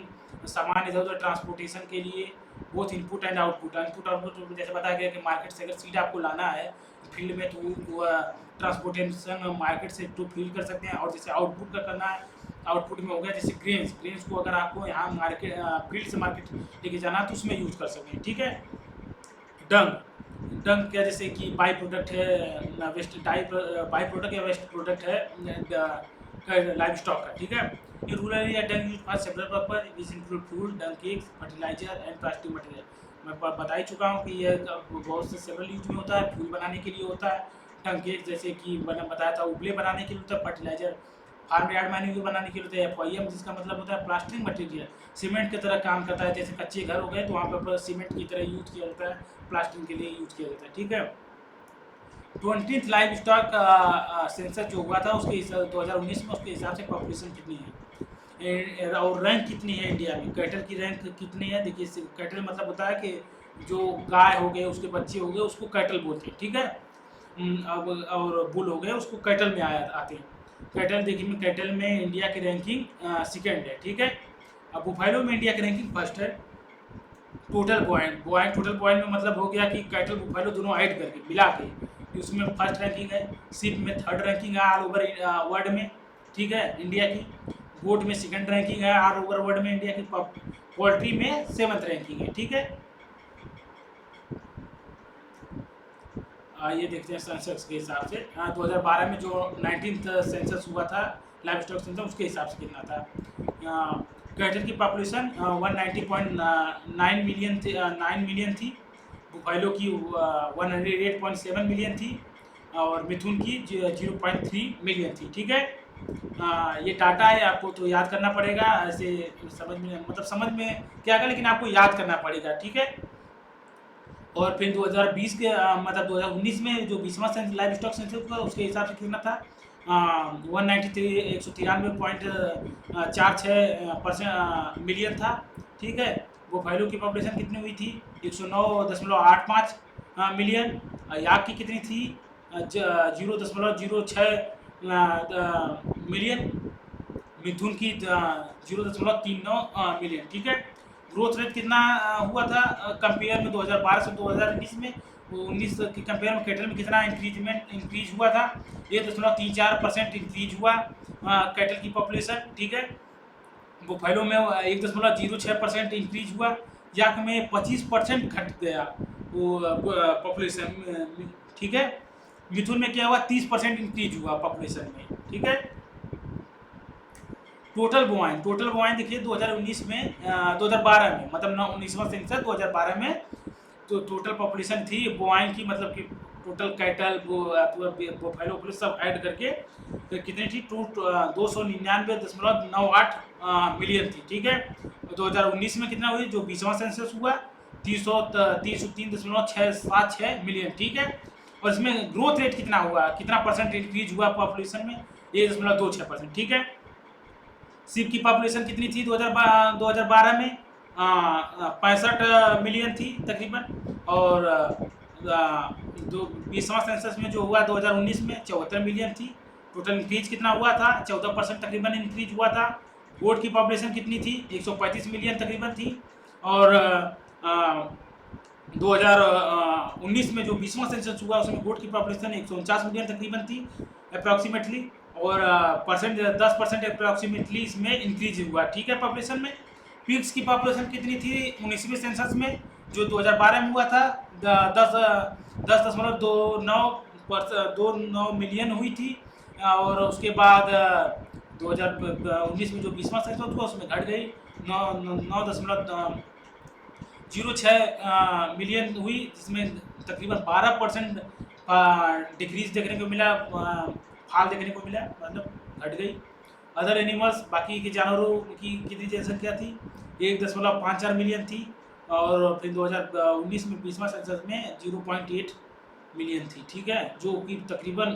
सामान इधर उधर ट्रांसपोर्टेशन के लिए, both input and output. Input output जैसे बताया गया कि मार्केट से अगर सीड आपको लाना है फील्ड में तो ट्रांसपोर्टेशन मार्केट से टू फील्ड कर सकते हैं। और जैसे आउटपुट का करना है, आउटपुट में हो गया जैसे ग्रेन्स को अगर आपको यहाँ मार्केट फील्ड से मार्केट लेके जाना है तो उसमें यूज कर सकते हैं। ठीक है। डंग, डंग क्या जैसे कि बाई प्रोडक्ट है, वेस्ट बाई प्रोडक्ट या वेस्ट प्रोडक्ट है लाइव स्टॉक का। ठीक है। ये rural area dung use for several purpose, which include food, dung cakes, fertiliser and plastic material. मैं बता ही चुका हूँ कि यह बहुत से सेवरल यूज में होता है, फूल बनाने के लिए होता है, डंग केक जैसे कि मैंने बताया था उपले बनाने के लिए होता है, फर्टिलाइजर फार्म यार्ड मैन्यूर बनाने के लिए होता है, एफआईएम जिसका मतलब होता है प्लास्टिक मटेरियल, सीमेंट की तरह काम करता है। जैसे कच्चे घर हो गए तो वहाँ पर सीमेंट की तरह यूज किया जाता है, प्लास्टिक के लिए यूज किया जाता है। ठीक है। 20th लाइव स्टॉक सेंसस जो हुआ था उसके 2019 में, उसके हिसाब से पॉपुलेशन कितनी है और रैंक कितनी है इंडिया में, कैटल की रैंक कितनी है। देखिए कैटल मतलब होता है कि जो गाय हो गए उसके बच्चे हो गए उसको कैटल बोलते हैं। ठीक है। अब और बुल हो गए उसको कैटल में आते हैं। कैटल देखिए, कैटल में इंडिया की रैंकिंग सेकेंड है। ठीक है। अब बुफेलो में इंडिया की रैंकिंग फर्स्ट है। टोटल पॉइंट टोटल पॉइंट में मतलब हो गया कि कैटल बुफेलो दोनों ऐड करके मिला के उसमें फर्स्ट रैंकिंग है। सिप में थर्ड रैंकिंग है ऑल ओवर वर्ल्ड में। ठीक है, इंडिया की। गोट में सेकंड रैंकिंग है ऑल ओवर वर्ल्ड में इंडिया की। पोल्ट्री में 7th रैंकिंग है। ठीक है। ये देखते हैं सेंसस के हिसाब से। 2012 में जो 19th सेंसस हुआ था लाइव स्टॉक सेंसस, उसके हिसाब से कितना था। कैटल की पॉपुलेशन 190.9 मिलियन थी, 9 मिलियन थी। बुफेलो की 108.7 मिलियन थी और मिथुन की 0.3 मिलियन थी। ठीक है। ये डाटा है, आपको तो याद करना पड़ेगा, ऐसे समझ में मतलब समझ में क्या आएगा लेकिन आपको याद करना पड़ेगा। ठीक है। और फिर 2020 के मतलब 2019 में जो 20वां लाइव स्टॉक सेंसस हुआ उसके हिसाब से कितना था, 193 मिलियन था। ठीक है। वो वैल्यू की पॉपुलेशन कितनी हुई थी, 109.85 मिलियन। याक की कितनी थी, 0.06 मिलियन। मिथुन की 0.39 मिलियन। ठीक है। ग्रोथ रेट कितना हुआ था कंपेयर में 2012 से 2019 में, 19 के कंपेयर में कैटल में कितना इंक्रीज हुआ था, 1.34% इंक्रीज हुआ कैटल की पॉपुलेशन। ठीक है। बुफेलो में 1.06% इंक्रीज हुआ। याक में 25% घट गया वो पॉपुलेशन। ठीक है। मिथुन में क्या हुआ, 30% इंक्रीज हुआ पॉपुलेशन में। ठीक है। टोटल बोआइन देखिए 2019 में 2012 में मतलब 19वां सेंसस 2012 में तो टोटल पॉपुलेशन थी बोआइन की, मतलब कि टोटल कैटल बुफेलो सब ऐड करके तो कितनी थी, 299.98 मिलियन थी। ठीक है। 2019 में कितना हुई, जो 20वां सेंसस हुआ 303.676 मिलियन। ठीक है। और इसमें ग्रोथ रेट कितना हुआ, कितना परसेंट इंक्रीज हुआ पॉपुलेशन में, 1.26%। ठीक है। सिप की पॉपुलेशन कितनी थी 2012 में, 65 मिलियन थी तकरीबन। और 20वां सेंसस में जो हुआ 2019 में 74 मिलियन थी। टोटल इंक्रीज कितना हुआ था, 14% तकरीबन इंक्रीज हुआ था। गोट की पॉपुलेशन कितनी थी? 135 मिलियन तकरीबन थी। और 2019 में जो 20वां सेंसस हुआ उसमें गोट की पॉपुलेशन 149 मिलियन तकरीबन थी अप्रॉक्सीमेटली। और परसेंट 10% अप्रॉक्सीमेटली इसमें इंक्रीज हुआ, ठीक है, पॉपुलेशन में। पिग्स की पॉपुलेशन कितनी थी 19वें सेंसस में, जो 2012 में हुआ था? 10.29 मिलियन हुई थी। और उसके बाद 2019 में जो 20वां सेंसस हुआ उसमें घट गई, 9.06 मिलियन हुई, जिसमें तकरीबन 12% डिक्रीज देखने को मिला, फाल देखने को मिला, मतलब घट गई। अदर एनिमल्स, बाकी के जानवरों की कितनी जनसंख्या थी? 1.54 मिलियन थी। और फिर 2019 में 20वां सेंसस में 0.8 मिलियन थी, ठीक है, जो कि तकरीबन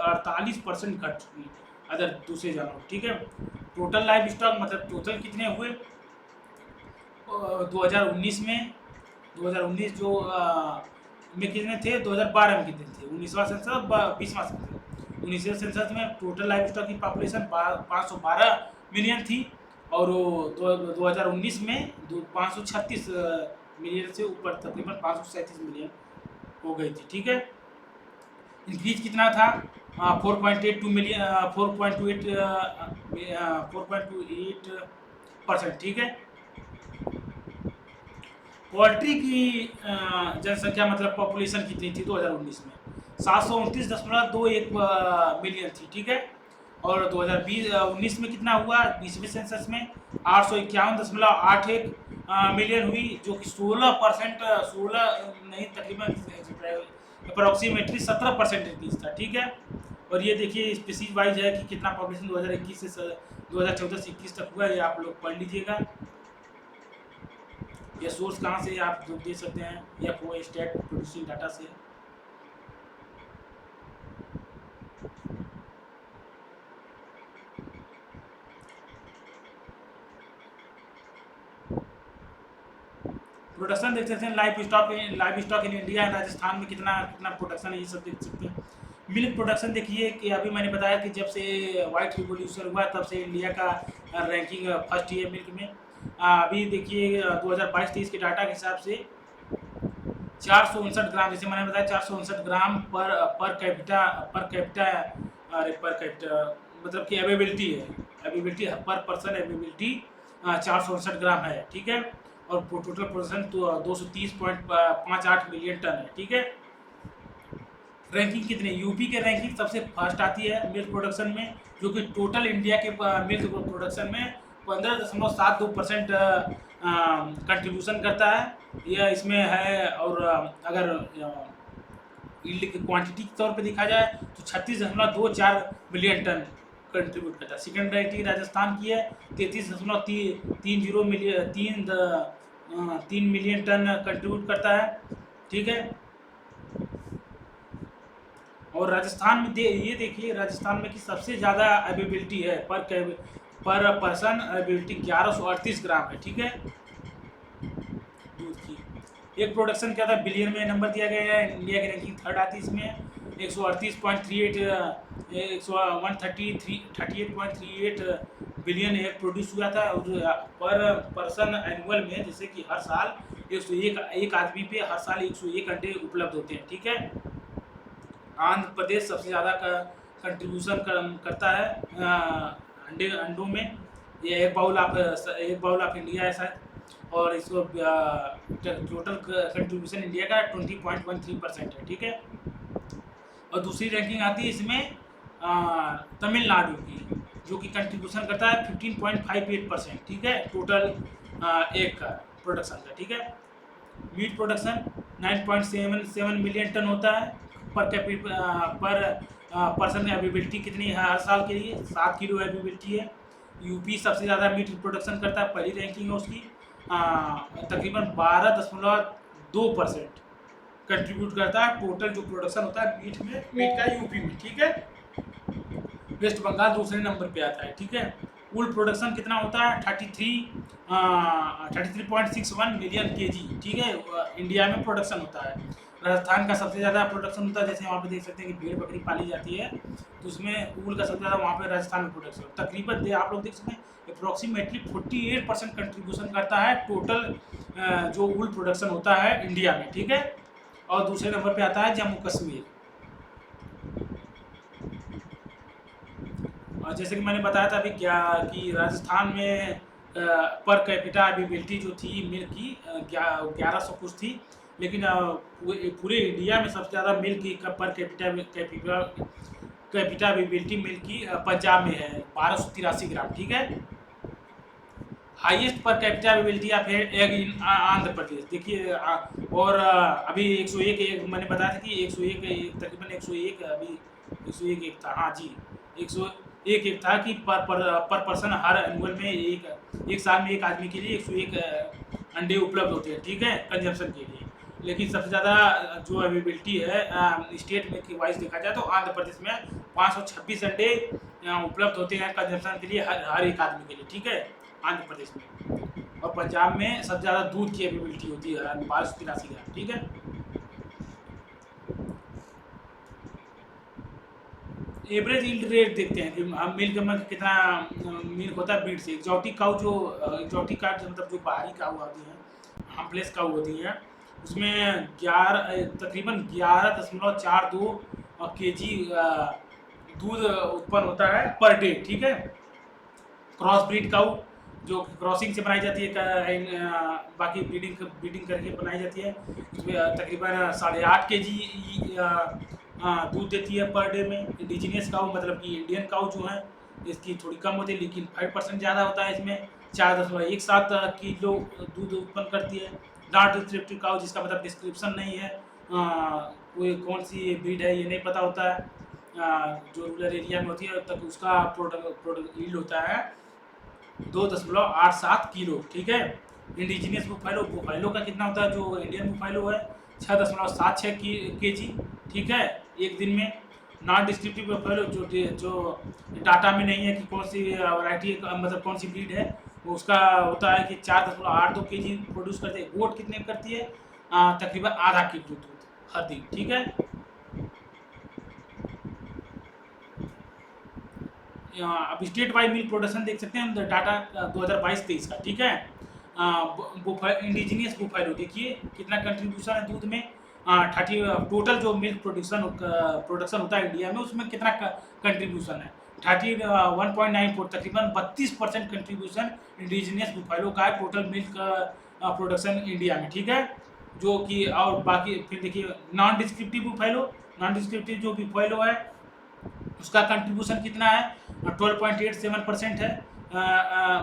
48% घट चुकी अदर दूसरे जानवर, ठीक है। टोटल लाइफ स्टॉक मतलब टोटल कितने हुए 2019 में? 2019 जो में कितने थे? 2012 में कितने थे? 19वां सेंसस 20वां सेंसस। 19वें सेंसस में टोटल लाइफ स्टॉक की पॉपुलेशन 512 मिलियन थी। और वो 2019 में 536 मिलियन से ऊपर, तकरीबन 537 मिलियन हो गई थी, ठीक है। इंक्रीज कितना था? 4.82 मिलियन, 4.28%, ठीक है। पोल्ट्री की जनसंख्या मतलब पॉपुलेशन कितनी थी 2019 में? 729.21 मिलियन थी, ठीक है। और 2019 में कितना हुआ 20वें सेंसस में? 851.81 मिलियन हुई, जो कि 16% 16 नहीं, तकरीबन अप्रोक्सीमेटली 17% इंक्रीज था, ठीक है। और ये देखिए स्पीसीज वाइज है कि कितना पॉपुलेशन 2021 से 2014 से 21 तक हुआ है, ये आप लोग पढ़ लीजिएगा। ये सोर्स कहाँ से आप दे सकते हैं? या कोई स्टेट प्रोड्यूसिंग डाटा से। प्रोडक्शन देख सकते हैं, लाइव स्टॉक इन इंडिया है, राजस्थान में कितना कितना प्रोडक्शन है, ये सब देख सकते हैं। मिल्क प्रोडक्शन देखिए कि अभी मैंने बताया कि जब से वाइट रिवोल्यूशन हुआ तब से इंडिया का रैंकिंग फर्स्ट ही है मिल्क में। अभी देखिए 2022-23 के डाटा के हिसाब से 459 ग्राम, जैसे मैंने बताया 459 ग्राम पर कैपिटा मतलब कि अवेबिलिटी पर पर्सन अवेबिलिटी 459 ग्राम है, ठीक है। और टोटल प्रोडक्शन तो 230.58 मिलियन टन है, ठीक है। रैंकिंग कितने? यूपी के रैंकिंग सबसे फर्स्ट आती है मिल्क प्रोडक्शन में, जो कि टोटल इंडिया के मिल्क प्रोडक्शन में 15.72% कंट्रीब्यूशन करता है यह इसमें है। और अगर यील्ड की क्वांटिटी के तौर पे देखा जाए तो 36.24 मिलियन टन कंट्रीब्यूट करता है। सेकेंड रैंकिंग राजस्थान की है, 33.3 मिलियन टन कंट्रीब्यूट करता है, ठीक है। और राजस्थान में ये देखिए राजस्थान में कि सबसे ज़्यादा अवेबिलिटी है पर पर्सन अवेबिलिटी 1138 ग्राम है, ठीक है, दूध की। एक प्रोडक्शन क्या था बिलियन में नंबर दिया गया है, इंडिया की रैंकिंग थर्ड आती है इसमें 138.38 बिलियन एक प्रोड्यूस हुआ था। और पर पर्सन एनुअल में, जैसे कि हर साल 101 आदमी पे हर साल 101 अंडे उपलब्ध होते हैं, ठीक है। आंध्र प्रदेश सबसे ज़्यादा कंट्रीब्यूशन करता है अंडों में, ये एक बाउल ऑफ इंडिया है शायद। और इसको टोटल कंट्रीब्यूशन इंडिया का 20.13% है, ठीक है। और दूसरी रैंकिंग आती है इसमें तमिलनाडु की, जो कि कंट्रीब्यूशन करता है 15.58%, ठीक है, टोटल एक का प्रोडक्शन का, ठीक है। मीट प्रोडक्शन 9.77 मिलियन टन होता है पर पर्सन अवेबिलिटी कितनी है हर साल के लिए? 7 किलो अवेबिलिटी है। यूपी सबसे ज़्यादा मीट प्रोडक्शन करता है, पहली रैंकिंग है उसकी, तकरीबन 12.2% कंट्रीब्यूट करता है टोटल जो प्रोडक्शन होता है मीट का यूपी में, ठीक है। वेस्ट बंगाल दूसरे नंबर पे आता है, ठीक है। वुल प्रोडक्शन कितना होता है? 33.61 मिलियन केजी, ठीक है, इंडिया में प्रोडक्शन होता है। राजस्थान का सबसे ज़्यादा प्रोडक्शन होता है, जैसे वहाँ पे देख सकते हैं कि भेड़ बकरी पाली जाती है, तो उसमें ऊल का सबसे ज़्यादा वहाँ पे राजस्थान में प्रोडक्शन होता है। तकरीबन आप लोग देख सकते हैं अप्रोक्सीमेटली 48% कंट्रीब्यूशन करता है टोटल जो ऊल प्रोडक्शन होता है इंडिया में, ठीक है। और दूसरे नंबर पे आता है जम्मू कश्मीर। और जैसे कि मैंने बताया था अभी क्या कि राजस्थान में पर कैपिटा एबिलिटी जो थी मिल्क की 1100 कुछ थी, लेकिन पूरे इंडिया में सबसे ज़्यादा मिल्क की per capita capita capita ability milk की पंजाब में है 1283 ग्राम, ठीक है। हाईएस्ट पर कैपिटा एबिलिटी आप है एग इन आंध्र प्रदेश, देखिए और अभी 101 मैंने बताया था कि 101 तकरीबन 101 अभी 101 एक था, हाँ जी 101 एक था कि पर पर्सन हर एनुअल में एक साल में एक आदमी के लिए 101 अंडे उपलब्ध होते हैं, ठीक है, कंजम्पशन के लिए। लेकिन सबसे ज़्यादा जो अवेलेबिलिटी है स्टेट में की वाइज देखा जाए तो आंध्र प्रदेश में 526 अंडे उपलब्ध होते हैं कंजम्पशन के लिए हर एक आदमी के लिए, ठीक है, आंध्र प्रदेश में। और पंजाब में सबसे ज़्यादा दूध की अवेलेबिलिटी होती है 1283 ग्राम, ठीक है। एवरेज यील्ड रेट देखते हैं कि हम मिल्क में कितना मिल्क होता है ब्रीड से। एक्जॉटिक काऊ जो एक्जॉटिक काऊ मतलब जो बाहरी काऊ होती हैं, हार्मलेस काऊ होती हैं, उसमें 11 तकरीबन 11.42 के जी दूध उत्पन्न होता है पर डे, ठीक है। क्रॉस ब्रीड काऊ जो क्रॉसिंग से बनाई जाती है, बाकी ब्रीडिंग करके बनाई जाती है, उसमें तकरीबन 8.5 के जी दूध देती है पर डे में। इंडिजिनियस काऊ मतलब कि इंडियन काऊ जो है इसकी थोड़ी कम होती है, लेकिन 5% ज़्यादा होता है इसमें, 4.17 किलो दूध उत्पन्न करती है। नॉट डिस्क्रिप्टिव काऊ जिसका मतलब डिस्क्रिप्शन नहीं है, कोई कौन सी ब्रीड है ये नहीं पता होता है, जो रूरल एरिया में होती है तक उसका प्रोडक्ट यील्ड होता है 2.87 किलो, ठीक है। इंडिजिनियस बुफाइलो का कितना होता है, जो इंडियन बुफाइलो है 6.76 के जी, ठीक है, एक दिन में। नॉन डिस्क्रिप्टिव बुफाइलो जो डाटा में नहीं है कि कौन सी वैरायटी मतलब कौन सी ब्रीड है, वो उसका होता है कि 4.82 के जी प्रोड्यूस करते हैं। गोट कितने करती है, तकरीबन आधा किलो दूध हर दिन, ठीक है। अब स्टेट वाइड मिल्क प्रोडक्शन देख सकते हैं डाटा 2022-23 का, ठीक है। इंडिजिनियस बुफाइलो देखिए कितना कंट्रीब्यूशन है दूध में, 30 टोटल जो मिल्क प्रोडक्शन होता है इंडिया में उसमें कितना कंट्रीब्यूशन है 31.94, तकरीबन 32% कंट्रीब्यूशन इंडिजिनियस बुफाइलो का है टोटल मिल्क प्रोडक्शन इंडिया में, ठीक है। जो कि और बाकी फिर देखिए नॉन डिस्क्रिप्टिव बुफाइलो, नॉन डिस्क्रिप्टिव जो बुफाइलो है उसका कंट्रीब्यूशन कितना है, 12.87% है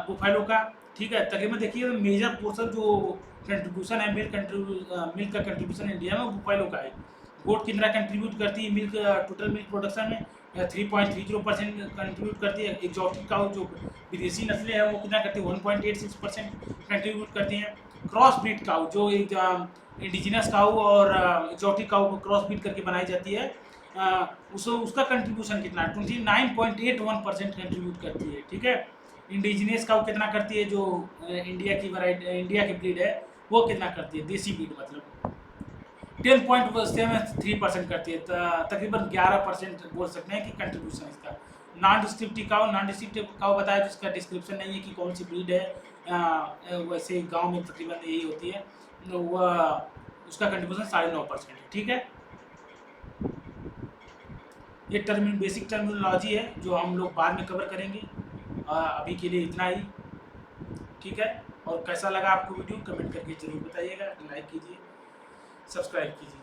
बुफाइलो का, ठीक है। तकरीबन देखिए मेजर पोर्शन जो कंट्रीब्यूशन है मिल्क का कंट्रीब्यूशन इंडिया में बुफाइलो का है। गोट कितना कंट्रीब्यूट करती है मिल्क टोटल मिल्क प्रोडक्शन में, 3.30% कंट्रीब्यूट करती है। एक्जॉटिक काऊ जो विदेशी नस्लें हैं वो कितना करती है, 1.86% कंट्रीब्यूट करती हैं। क्रॉस ब्रीड काऊ जो एक इंडिजिनस काऊ और एक्जॉटिक काऊ को क्रॉस ब्रीड करके बनाई जाती है, उसका कंट्रीब्यूशन कितना है, 29.81% कंट्रीब्यूट करती है, ठीक है। इंडिजिनियस काऊ कितना करती है, जो इंडिया की ब्रीड है वो कितना करती है, देसी ब्रीड मतलब 10.73% करती है, तकरीबन 11% बोल सकते हैं कि कंट्रीब्यूशन इसका। नॉन डिस्क्रिप्टिव काऊ बताया जिसका डिस्क्रिप्शन नहीं है कि कौन सी ब्रीड है, वैसे गांव में तकरीबन यही होती है, तो वह उसका कंट्रीब्यूशन 9.5% है, ठीक है। ये बेसिक टर्मिनोलॉजी है जो हम लोग बाद में कवर करेंगे, अभी के लिए इतना ही, ठीक है। और कैसा लगा आपको वीडियो कमेंट करके जरूर बताइएगा, लाइक कीजिए, सब्सक्राइब कीजिए।